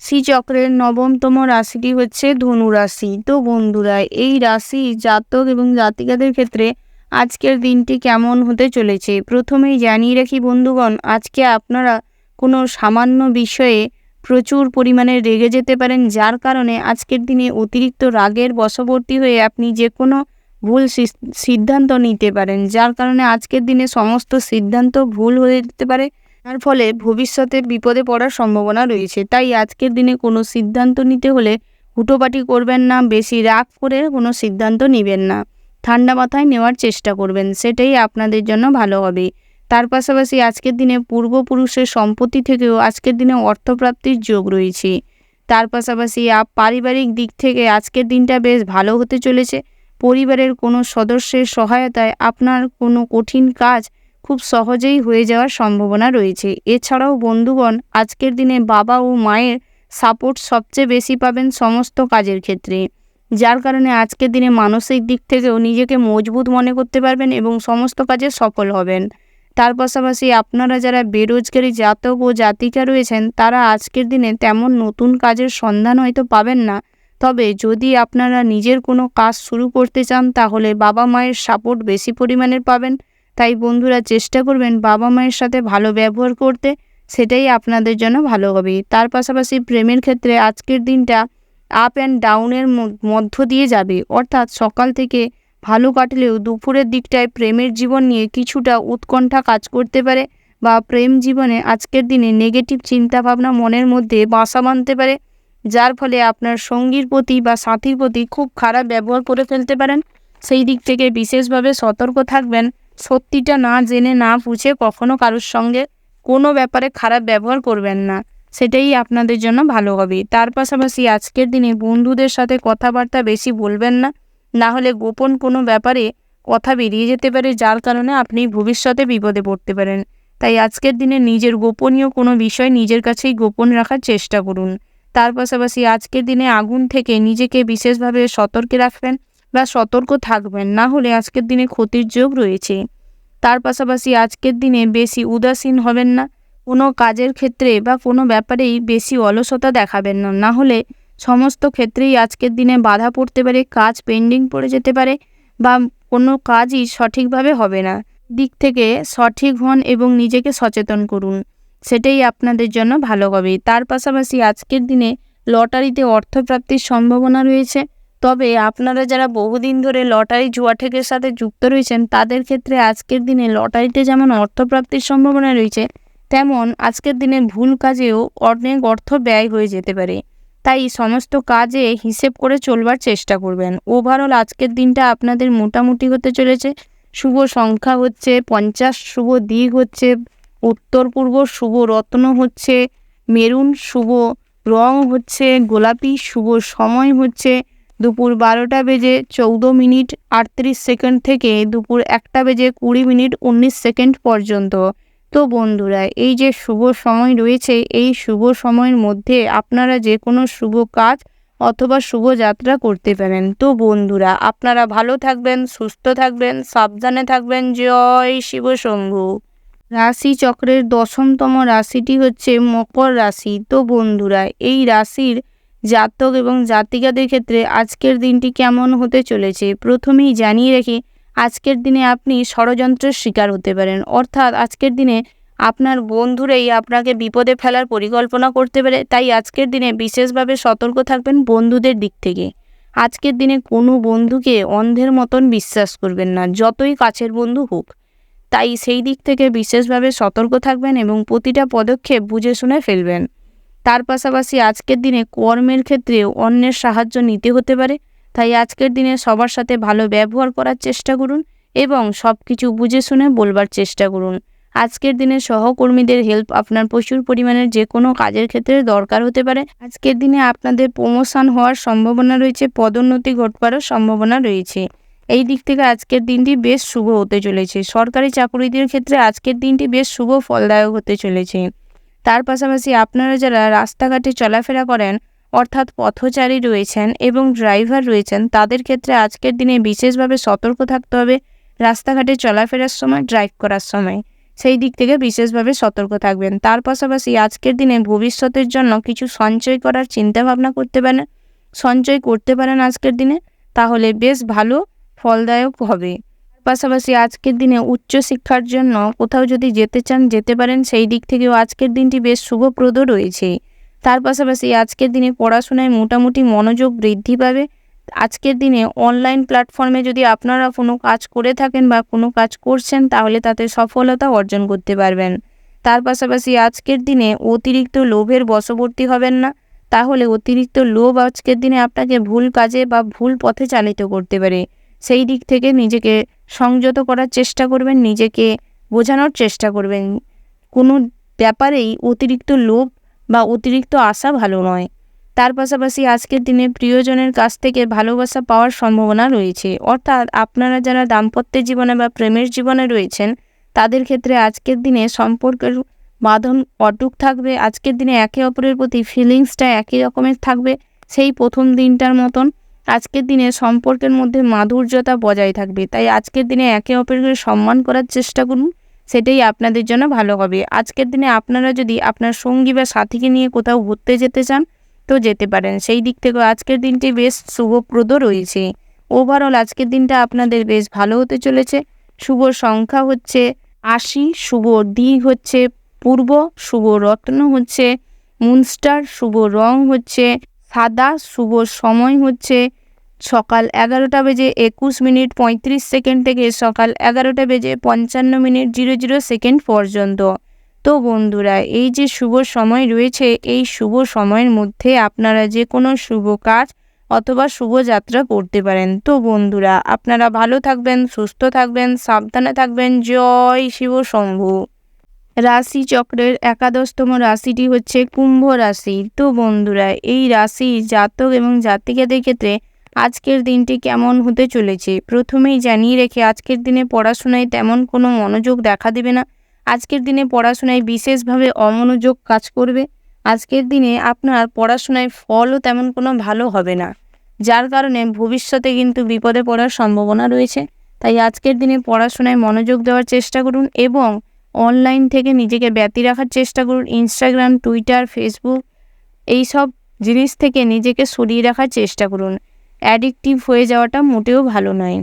রাশিচক্রের 9তম রাশিটি হচ্ছে ধনু রাশি। তো বন্ধুরা, এই রাশি জাতক এবং জাতিকাদের ক্ষেত্রে আজকের দিনটি কেমন হতে চলেছে প্রথমেই জানিয়ে রাখি বন্ধুগণ, আজকে আপনারা কোনো সামান্য বিষয়ে প্রচুর পরিমাণে রেগে যেতে পারেন, যার কারণে আজকের দিনে অতিরিক্ত রাগের বশবর্তী হয়ে আপনি যে কোনো ভুল সিদ্ধান্ত নিতে পারেন, যার কারণে আজকের দিনে সমস্ত সিদ্ধান্ত ভুল হয়ে যেতে পারে, যার ফলে ভবিষ্যতে বিপদে পড়ার সম্ভাবনা রয়েছে। তাই আজকের দিনে কোনো সিদ্ধান্ত নিতে হলে হুটোপাটি করবেন না, বেশি রাগ করে কোনো সিদ্ধান্ত নেবেন না, ঠান্ডা মাথায় নেওয়ার চেষ্টা করবেন, সেটাই আপনাদের জন্য ভালো হবে। তার পাশাপাশি আজকের দিনে পূর্বপুরুষের সম্পত্তি থেকেও আজকের দিনে অর্থপ্রাপ্তির যোগ রয়েছে। তার পাশাপাশি পারিবারিক দিক থেকে আজকের দিনটা বেশ ভালো হতে চলেছে। পরিবারের কোনো সদস্যের সহায়তায় আপনার কোনো কঠিন কাজ খুব সহজেই হয়ে যাওয়ার সম্ভাবনা রয়েছে। এছাড়াও বন্ধুগণ, আজকের দিনে বাবা ও মায়ের সাপোর্ট সবচেয়ে বেশি পাবেন সমস্ত কাজের ক্ষেত্রে, যার কারণে আজকের দিনে মানসিক দিক থেকেও নিজেকে মজবুত মনে করতে পারবেন এবং সমস্ত কাজে সফল হবেন। তার পাশাপাশি আপনারা যারা বেরোজগারি জাতক ও জাতিকা রয়েছেন তারা আজকের দিনে তেমন নতুন কাজের সন্ধান হয়তো পাবেন না, তবে যদি আপনারা নিজের কোনো কাজ শুরু করতে চান তাহলে বাবা মায়ের সাপোর্ট বেশি পরিমাণের পাবেন। তাই বন্ধুরা, চেষ্টা করবেন বাবা মায়ের সাথে ভালো ব্যবহার করতে, সেটাই আপনাদের জন্য ভালো হবে। তার পাশাপাশি প্রেমের ক্ষেত্রে আজকের দিনটা আপ অ্যান্ড ডাউনের মধ্য দিয়ে যাবে, অর্থাৎ সকাল থেকে ভালো কাটলেও দুপুরের দিকটায় প্রেমের জীবন নিয়ে কিছুটা উৎকণ্ঠা কাজ করতে পারে, বা প্রেম জীবনে আজকের দিনে নেগেটিভ চিন্তাভাবনা মনের মধ্যে বাসা বাঁধতে পারে, যার ফলে আপনার সঙ্গীর প্রতি বা সাথীর প্রতি খুব খারাপ ব্যবহার করে ফেলতে পারেন। সেই দিক থেকে বিশেষভাবে সতর্ক থাকবেন। সত্যিটা না জেনে না বুঝে কখনো কারোর সঙ্গে কোনো ব্যাপারে খারাপ ব্যবহার করবেন না, সেটাই আপনাদের জন্য ভালো হবে। তার পাশাপাশি আজকের দিনে বন্ধুদের সাথে কথাবার্তা বেশি বলবেন না, না হলে গোপন কোনো ব্যাপারে কথা বেরিয়ে যেতে পারে, যার কারণে আপনি ভবিষ্যতে বিপদে পড়তে পারেন। তাই আজকের দিনে নিজের গোপনীয় কোনো বিষয় নিজের কাছেই গোপন রাখার চেষ্টা করুন। তার পাশাপাশি আজকের দিনে আগুন থেকে নিজেকে বিশেষভাবে সতর্কে রাখবেন বা সতর্ক থাকবেন, না হলে আজকের দিনে ক্ষতির যোগ রয়েছে। তার পাশাপাশি আজকের দিনে বেশি উদাসীন হবেন না, কোনো কাজের ক্ষেত্রে বা কোনো ব্যাপারেই বেশি অলসতা দেখাবেন না, না হলে সমস্ত ক্ষেত্রেই আজকের দিনে বাধা পড়তে পারে, কাজ পেন্ডিং পড়ে যেতে পারে, বা কোনো কাজই সঠিকভাবে হবে না। দিক থেকে সঠিক হন এবং নিজেকে সচেতন করুন, সেটাই আপনাদের জন্য ভালো হবে। তার পাশাপাশি আজকের দিনে লটারিতে অর্থপ্রাপ্তির সম্ভাবনা রয়েছে। তবে আপনারা যারা বহুদিন ধরে লটারি জুয়া ঠেকের সাথে যুক্ত রয়েছেন, তাদের ক্ষেত্রে আজকের দিনে লটারিতে যেমন অর্থপ্রাপ্তির সম্ভাবনা রয়েছে, তেমন আজকের দিনে ভুল কাজেও অনেক অর্থ ব্যয় হয়ে যেতে পারে। তাই সমস্ত কাজে হিসেব করে চলবার চেষ্টা করবেন। ওভারঅল আজকের দিনটা আপনাদের মোটামুটি হতে চলেছে। শুভ সংখ্যা হচ্ছে 50, শুভ দিক হচ্ছে উত্তর পূর্ব, শুভ রত্ন হচ্ছে মেরুন, শুভ রং হচ্ছে গোলাপি, শুভ সময় হচ্ছে দুপুর 12:14:38 থেকে দুপুর 1:20:19 পর্যন্ত। তো বন্ধুরা, এই যে শুভ সময় রয়েছে, এই শুভ সময়ের মধ্যে আপনারা যে কোনো শুভ কাজ অথবা শুভযাত্রা করতে পারেন। তো বন্ধুরা, আপনারা ভালো থাকবেন, সুস্থ থাকবেন, সাবধানে থাকবেন। জয় শিব শম্ভু। রাশি চক্রের 10তম রাশিটি হচ্ছে মকর রাশি। তো বন্ধুরা, এই রাশির জাতক এবং জাতিকাদের ক্ষেত্রে আজকের দিনটি কেমন হতে চলেছে প্রথমেই জানিয়ে রাখি, আজকের দিনে আপনি ষড়যন্ত্রের শিকার হতে পারেন। অর্থাৎ আজকের দিনে আপনার বন্ধুরাই আপনাকে বিপদে ফেলার পরিকল্পনা করতে পারে। তাই আজকের দিনে বিশেষভাবে সতর্ক থাকবেন বন্ধুদের দিক থেকে। আজকের দিনে কোনো বন্ধুকে অন্ধের মতন বিশ্বাস করবেন না, যতই কাছের বন্ধু হোক। তাই সেই দিক থেকে বিশেষভাবে সতর্ক থাকবেন এবং প্রতিটা পদক্ষেপ বুঝে শুনে ফেলবেন। তার পাশাপাশি আজকের দিনে কর্মের ক্ষেত্রে অন্যের সাহায্য নিতে হতে পারে। তাই আজকের দিনে সবার সাথে ভালো ব্যবহার করার চেষ্টা করুন এবং সব কিছু বুঝে শুনে বলবার চেষ্টা করুন। আজকের দিনে সহকর্মীদের হেল্প আপনার প্রচুর পরিমাণের যে কোনো কাজের ক্ষেত্রে দরকার হতে পারে। আজকের দিনে আপনাদের প্রমোশন হওয়ার সম্ভাবনা রয়েছে, পদোন্নতি ঘটবারও সম্ভাবনা রয়েছে। এই দিক থেকে আজকের দিনটি বেশ শুভ হতে চলেছে। সরকারি চাকুরিদের ক্ষেত্রে আজকের দিনটি বেশ শুভ ফলদায়ক হতে চলেছে। তার পাশাপাশি আপনারা যারা রাস্তাঘাটে চলাফেরা করেন, অর্থাৎ পথচারী রয়েছেন এবং ড্রাইভার রয়েছেন, তাদের ক্ষেত্রে আজকের দিনে বিশেষভাবে সতর্ক থাকতে হবে রাস্তাঘাটে চলাফেরার সময়, ড্রাইভ করার সময়। সেই দিক থেকে বিশেষভাবে সতর্ক থাকবেন। তার পাশাপাশি আজকের দিনে ভবিষ্যতের জন্য কিছু সঞ্চয় করার চিন্তাভাবনা করতে পারেন। সঞ্চয় করতে পারেন আজকের দিনে, তাহলে বেশ ভালো ফলদায়ক হবে। পাশাপাশি আজকের দিনে উচ্চশিক্ষার জন্য কোথাও যদি যেতে চান, যেতে পারেন। সেই দিক থেকেও আজকের দিনটি বেশ শুভপ্রদ রয়েছে। তার পাশাপাশি আজকের দিনে পড়াশোনায় মোটামুটি মনোযোগ বৃদ্ধি পাবে। আজকের দিনে অনলাইন প্ল্যাটফর্মে যদি আপনারা কোনো কাজ করে থাকেন বা কোনো কাজ করছেন, তাহলে তাতে সফলতা অর্জন করতে পারবেন। তার পাশাপাশি আজকের দিনে অতিরিক্ত লোভের বশবর্তী হবেন না, তাহলে অতিরিক্ত লোভ আজকের দিনে আপনাকে ভুল কাজে বা ভুল পথে চালিত করতে পারে। সেই দিক থেকে নিজেকে সংযত করার চেষ্টা করবেন, নিজেকে বোঝানোর চেষ্টা করবেন। কোনো ব্যাপারেই অতিরিক্ত লোভ বা অতিরিক্ত আশা ভালো নয়। তার পাশাপাশি আজকের দিনে প্রিয়জনের কাছ থেকে ভালোবাসা পাওয়ার সম্ভাবনা রয়েছে। অর্থাৎ আপনারা যারা দাম্পত্য জীবনে বা প্রেমের জীবনে রয়েছেন, তাদের ক্ষেত্রে আজকের দিনে সম্পর্কের বাঁধন অটুট থাকবে। আজকের দিনে একে অপরের প্রতি ফিলিংসটা একই রকমের থাকবে, সেই প্রথম দিনটার মতন। আজকের দিনে সম্পর্কের মধ্যে মাধুর্যতা বজায় থাকবে। তাই আজকের দিনে একে অপরকে সম্মান করার চেষ্টা করুন, সেটাই আপনাদের জন্য ভালো হবে। আজকের দিনে আপনারা যদি আপনার সঙ্গী বা সাথীকে নিয়ে কোথাও ঘুরতে যেতে চান, তো যেতে পারেন। সেই দিক থেকেও আজকের দিনটি বেশ শুভপ্রদ রয়েছে। ওভারঅল আজকের দিনটা আপনাদের বেশ ভালো হতে চলেছে। শুভ সংখ্যা হচ্ছে 80, শুভ দিক হচ্ছে পূর্ব, শুভ রত্ন হচ্ছে মুনস্টার, শুভ রং হচ্ছে সাদা, শুভ সময় হচ্ছে সকাল 11:21:35 থেকে সকাল 11:55:00 পর্যন্ত। তো বন্ধুরা, এই যে শুভ সময় রয়েছে, এই শুভ সময়ের মধ্যে আপনারা যে কোনো শুভ কাজ অথবা শুভযাত্রা করতে পারেন। তো বন্ধুরা, আপনারা ভালো থাকবেন, সুস্থ থাকবেন, সাবধানে থাকবেন। জয় শিব শম্ভু। রাশি চক্রের 11তম রাশিটি হচ্ছে কুম্ভ রাশি। তো বন্ধুরা, এই রাশি জাতক এবং জাতিকাদের ক্ষেত্রে আজকের দিনটি কেমন হতে চলেছে প্রথমেই জানিয়ে রেখে, আজকের দিনে পড়াশোনায় তেমন কোনো মনোযোগ দেখা দেবে না। আজকের দিনে পড়াশোনায় বিশেষভাবে অমনোযোগ কাজ করবে। আজকের দিনে আপনার পড়াশোনায় ফলও তেমন কোনো ভালো হবে না, যার কারণে ভবিষ্যতে কিন্তু বিপদে পড়ার সম্ভাবনা রয়েছে। তাই আজকের দিনে পড়াশোনায় মনোযোগ দেওয়ার চেষ্টা করুন এবং অনলাইন থেকে নিজেকে ব্যতি রাখার চেষ্টা করুন। ইনস্টাগ্রাম, টুইটার, ফেসবুক এই সব জিনিস থেকে নিজেকে সরিয়ে রাখার চেষ্টা করুন। অ্যাডিকটিভ হয়ে যাওয়াটা মোটেও ভালো নয়।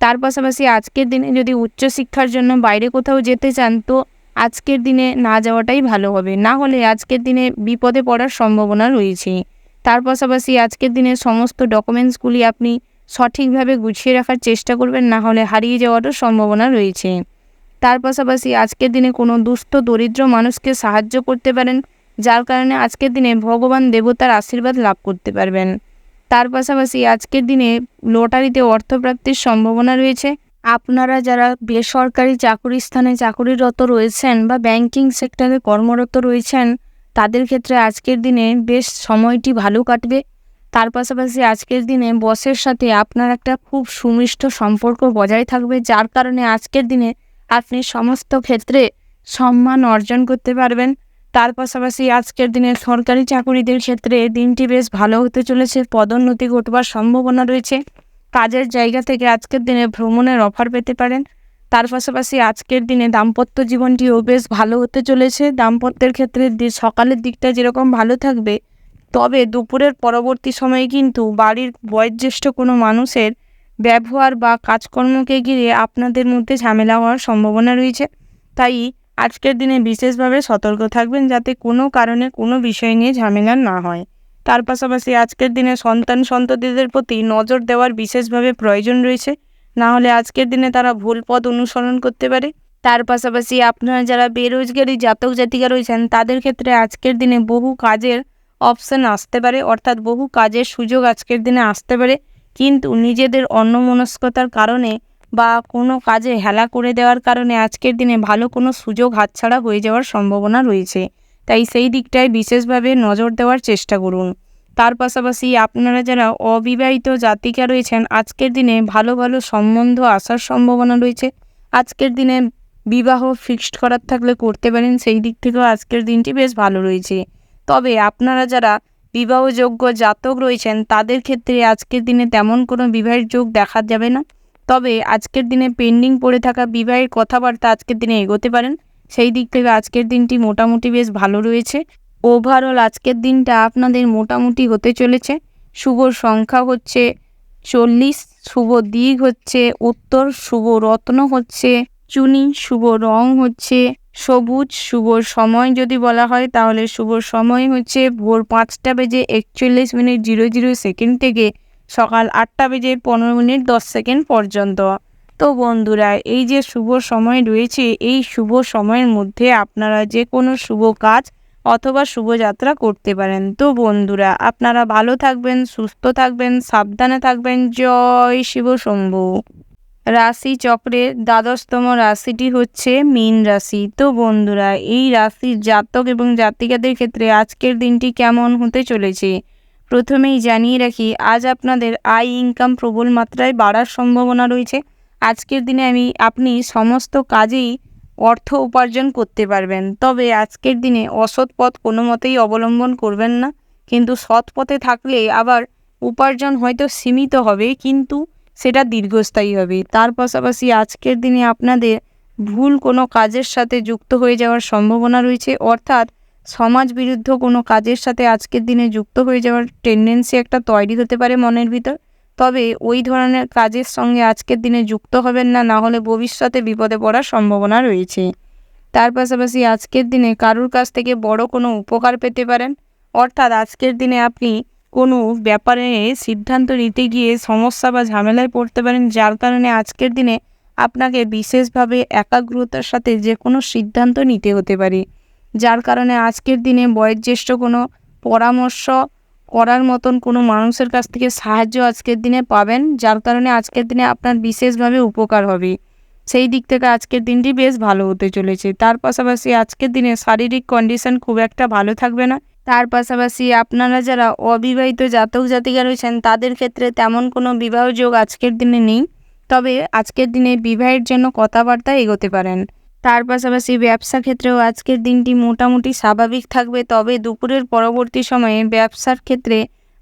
তার পাশাপাশি আজকের দিনে যদি উচ্চশিক্ষার জন্য বাইরে কোথাও যেতে চান, তো আজকের দিনে না যাওয়াটাই ভালো হবে, না হলে আজকের দিনে বিপদে পড়ার সম্ভাবনা রয়েছে। তার পাশাপাশি আজকের দিনে সমস্ত ডকুমেন্টসগুলি আপনি সঠিকভাবে গুছিয়ে রাখার চেষ্টা করবেন, না হলে হারিয়ে যাওয়ারও সম্ভাবনা রয়েছে। তার পাশাপাশি আজকের দিনে কোনো দুস্থ দরিদ্র মানুষকে সাহায্য করতে পারেন, যার কারণে আজকের দিনে ভগবান দেবতার আশীর্বাদ লাভ করতে পারবেন। তার পাশাপাশি আজকের দিনে লটারিতে অর্থপ্রাপ্তির সম্ভাবনা রয়েছে। আপনারা যারা বেসরকারি চাকুরিস্থানে চাকুরিরত রয়েছেন বা ব্যাংকিং সেক্টরে কর্মরত রয়েছেন, তাদের ক্ষেত্রে আজকের দিনে বেশ সময়টি ভালো কাটবে। তার পাশাপাশি আজকের দিনে বসের সাথে আপনার একটা খুব সুমিষ্ট সম্পর্ক বজায় থাকবে, যার কারণে আজকের দিনে আপনি সমস্ত ক্ষেত্রে সম্মান অর্জন করতে পারবেন। তার পাশাপাশি আজকের দিনে সরকারি চাকুরিদের ক্ষেত্রে দিনটি বেশ ভালো হতে চলেছে, পদোন্নতি ঘটবার সম্ভাবনা রয়েছে। কাজের জায়গা থেকে আজকের দিনে ভ্রমণের অফার পেতে পারেন। তার পাশাপাশি আজকের দিনে দাম্পত্য জীবনটিও বেশ ভালো হতে চলেছে। দাম্পত্যের ক্ষেত্রে সকালের দিকটা যেরকম ভালো থাকবে, তবে দুপুরের পরবর্তী সময়ে কিন্তু বাড়ির বয়োজ্যেষ্ঠ কোনো মানুষের ব্যবহার বা কাজকর্মকে ঘিরে আপনাদের মধ্যে ঝামেলা হওয়ার সম্ভাবনা রয়েছে। তাই আজকের দিনে বিশেষভাবে সতর্ক থাকবেন, যাতে কোনো কারণে কোনো বিষয় নিয়ে ঝামেলা না হয়। তার পাশাপাশি আজকের দিনে সন্ততিদের প্রতি নজর দেওয়ার বিশেষভাবে প্রয়োজন রয়েছে, না হলে আজকের দিনে তারা ভুল পথ অনুসরণ করতে পারে। তার পাশাপাশি আপনারা যারা বেরোজগারি জাতক জাতিকা রয়েছেন, তাদের ক্ষেত্রে আজকের দিনে বহু কাজের অপশান আসতে পারে, অর্থাৎ বহু কাজের সুযোগ আজকের দিনে আসতে পারে, কিন্তু নিজেদের অন্যমনস্কতার কারণে বা কোনো কাজে হেলা করে দেওয়ার কারণে আজকের দিনে ভালো কোনো সুযোগ হাতছাড়া হয়ে যাওয়ার সম্ভাবনা রয়েছে। তাই সেই দিকটায় বিশেষভাবে নজর দেওয়ার চেষ্টা করুন। তার পাশাপাশি আপনারা যারা অবিবাহিত জাতিকা রয়েছেন, আজকের দিনে ভালো ভালো সম্বন্ধ আসার সম্ভাবনা রয়েছে। আজকের দিনে বিবাহ ফিক্সড করার থাকলে করতে পারেন, সেই দিক থেকেও আজকের দিনটি বেশ ভালো রয়েছে। তবে আপনারা যারা বিবাহযোগ্য জাতক রয়েছেন, তাদের ক্ষেত্রে আজকের দিনে তেমন কোনো বিবাহের যোগ দেখা যাবে না। তবে আজকের দিনে পেন্ডিং পড়ে থাকা বিবাহের কথাবার্তা আজকের দিনে এগোতে পারেন, সেই দিক থেকে আজকের দিনটি মোটামুটি বেশ ভালো রয়েছে। ওভারঅল আজকের দিনটা আপনাদের মোটামুটি হতে চলেছে। শুভ সংখ্যা হচ্ছে 40, শুভ দিক হচ্ছে উত্তর, শুভ রত্ন হচ্ছে চুনি, শুভ রং হচ্ছে সবুজ, শুভ সময় যদি বলা হয় তাহলে শুভ সময় হচ্ছে ভোর 5:41:00 থেকে সকাল 8:15:10 পর্যন্ত। তো বন্ধুরা, এই যে শুভ সময় রয়েছে, এই শুভ সময়ের মধ্যে আপনারা যে কোনো শুভ কাজ অথবা শুভযাত্রা করতে পারেন। তো বন্ধুরা, আপনারা ভালো থাকবেন, সুস্থ থাকবেন, সাবধানে থাকবেন। জয় শিব শম্ভু। রাশি চক্রের দ্বাদশতম রাশিটি হচ্ছে মীন রাশি। তো বন্ধুরা, এই রাশির জাতক এবং জাতিকাদের ক্ষেত্রে আজকের দিনটি কেমন হতে চলেছে প্রথমেই জানিয়ে রাখি, আজ আপনাদের আয় ইনকাম প্রবল মাত্রায় বাড়ার সম্ভাবনা রয়েছে। আজকের দিনে আপনি সমস্ত কাজেই অর্থ উপার্জন করতে পারবেন। তবে আজকের দিনে অসৎ পথ কোনো মতেই অবলম্বন করবেন না, কিন্তু সৎ পথে থাকলে আবার উপার্জন হয়তো সীমিত হবে, কিন্তু সেটা দীর্ঘস্থায়ী হবে। তার পাশাপাশি আজকের দিনে আপনাদের ভুল কোনো কাজের সাথে যুক্ত হয়ে যাওয়ার সম্ভাবনা রয়েছে, অর্থাৎ সমাজ বিরুদ্ধ কোনো কাজের সাথে আজকের দিনে যুক্ত হয়ে যাওয়ার টেন্ডেন্সি একটা তৈরি হতে পারে মনের ভিতর। তবে ওই ধরনের কাজের সঙ্গে আজকের দিনে যুক্ত হবেন না, না হলে ভবিষ্যতে বিপদে পড়ার সম্ভাবনা রয়েছে। তার পাশাপাশি আজকের দিনে কারুর কাছ থেকে বড় কোনো উপকার পেতে পারেন, অর্থাৎ আজকের দিনে আপনি কোনো ব্যাপারে সিদ্ধান্ত নিতে গিয়ে সমস্যা বা ঝামেলায় পড়তে পারেন, যার কারণে আজকের দিনে আপনাকে বিশেষভাবে একাগ্রতার সাথে যে কোনো সিদ্ধান্ত নিতে হতে পারে, যার কারণে আজকের দিনে বয়োজ্যেষ্ঠ কোনো পরামর্শ করার মতন কোনো মানুষের কাছ থেকে সাহায্য আজকের দিনে পাবেন, যার কারণে আজকের দিনে আপনার বিশেষভাবে উপকার হবে। সেই দিক থেকে আজকের দিনটি বেশ ভালো হতে চলেছে। তার পাশাপাশি আজকের দিনে শারীরিক কন্ডিশন খুব একটা ভালো থাকবে না। তার পাশাপাশি আপনারা যারা অবিবাহিত জাতক জাতিকা রয়েছেন, তাদের ক্ষেত্রে তেমন কোনো বিবাহ যোগ আজকের দিনে নেই। তবে আজকের দিনে বিবাহের জন্য কথাবার্তা এগোতে পারেন। তার পাশাপাশি ব্যবসা ক্ষেত্রেও আজকের দিনটি মোটামুটি স্বাভাবিক থাকবে, তবে দুপুরের পরবর্তী সময়ে ব্যবসার ক্ষেত্রে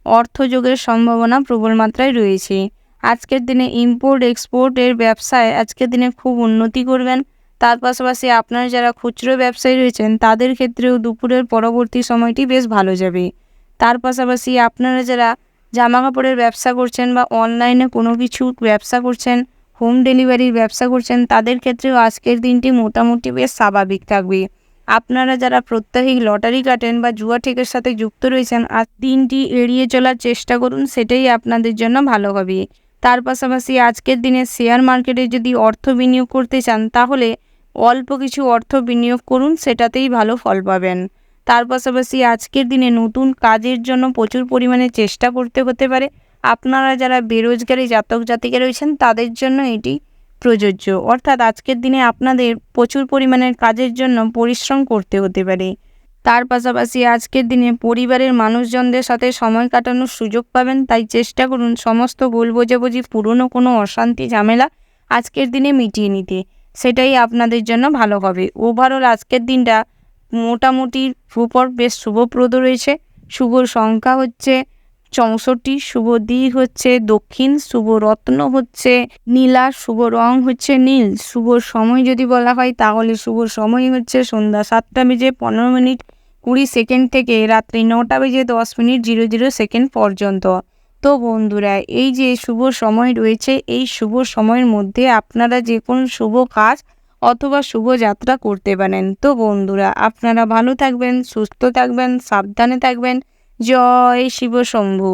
অর্থযোগের সম্ভাবনা প্রবল মাত্রায় রয়েছে। আজকের দিনে ইম্পোর্ট এক্সপোর্টের ব্যবসায় আজকের দিনে খুব উন্নতি করবেন। তার পাশাপাশি আপনারা যারা খুচরো ব্যবসায়ী রয়েছেন, তাদের ক্ষেত্রেও দুপুরের পরবর্তী সময়টি বেশ ভালো যাবে। তার পাশাপাশি আপনারা যারা জামা কাপড়ের ব্যবসা করছেন বা অনলাইনে কোনো কিছু ব্যবসা করছেন, হোম ডেলিভারির ব্যবসা করছেন তাদের ক্ষেত্রেও আজকের দিনটি মোটামুটি বেশ স্বাভাবিক থাকবে। আপনারা যারা প্রত্যাহিক লটারি কাটেন বা জুয়া ঠেকের সাথে যুক্ত রয়েছেন, আজ দিনটি এড়িয়ে চলার চেষ্টা করুন, সেটাই আপনাদের জন্য ভালো হবে। তার পাশাপাশি আজকের দিনে শেয়ার মার্কেটে যদি অর্থ বিনিয়োগ করতে চান তাহলে অল্প কিছু অর্থ বিনিয়োগ করুন, সেটাতেই ভালো ফল পাবেন। তার পাশাপাশি আজকের দিনে নতুন কাজের জন্য প্রচুর পরিমাণে চেষ্টা করতে হতে পারে। আপনারা যারা বেরোজগারি জাতক জাতিকা রয়েছেন তাদের জন্য এটি প্রযোজ্য, অর্থাৎ আজকের দিনে আপনাদের প্রচুর পরিমাণের কাজের জন্য পরিশ্রম করতে হতে পারে। তার পাশাপাশি আজকের দিনে পরিবারের মানুষজনদের সাথে সময় কাটানোর সুযোগ পাবেন, তাই চেষ্টা করুন সমস্ত ভুল বোঝাবুঝি, পুরনো কোনো অশান্তি ঝামেলা আজকের দিনে মিটিয়ে নিতে, সেটাই আপনাদের জন্য ভালো হবে। ওভারঅল আজকের দিনটা মোটামুটি উপর বেশ শুভপ্রদ রয়েছে। শুভ সংখ্যা হচ্ছে 64, শুভ দিক হচ্ছে দক্ষিণ, শুভ রত্ন হচ্ছে নীলা, শুভ রং হচ্ছে নীল। শুভ সময় যদি বলা হয় তাহলে শুভ সময় হচ্ছে সন্ধ্যা 7:15:20 থেকে রাত্রি 9:10:00 পর্যন্ত। তো বন্ধুরা, এই যে শুভ সময় রয়েছে, এই শুভ সময়ের মধ্যে আপনারা যে কোনো শুভ কাজ অথবা শুভ যাত্রা করতে পারেন। তো বন্ধুরা, আপনারা ভালো থাকবেন, সুস্থ থাকবেন, সাবধানে থাকবেন। জয় শিব শম্ভু।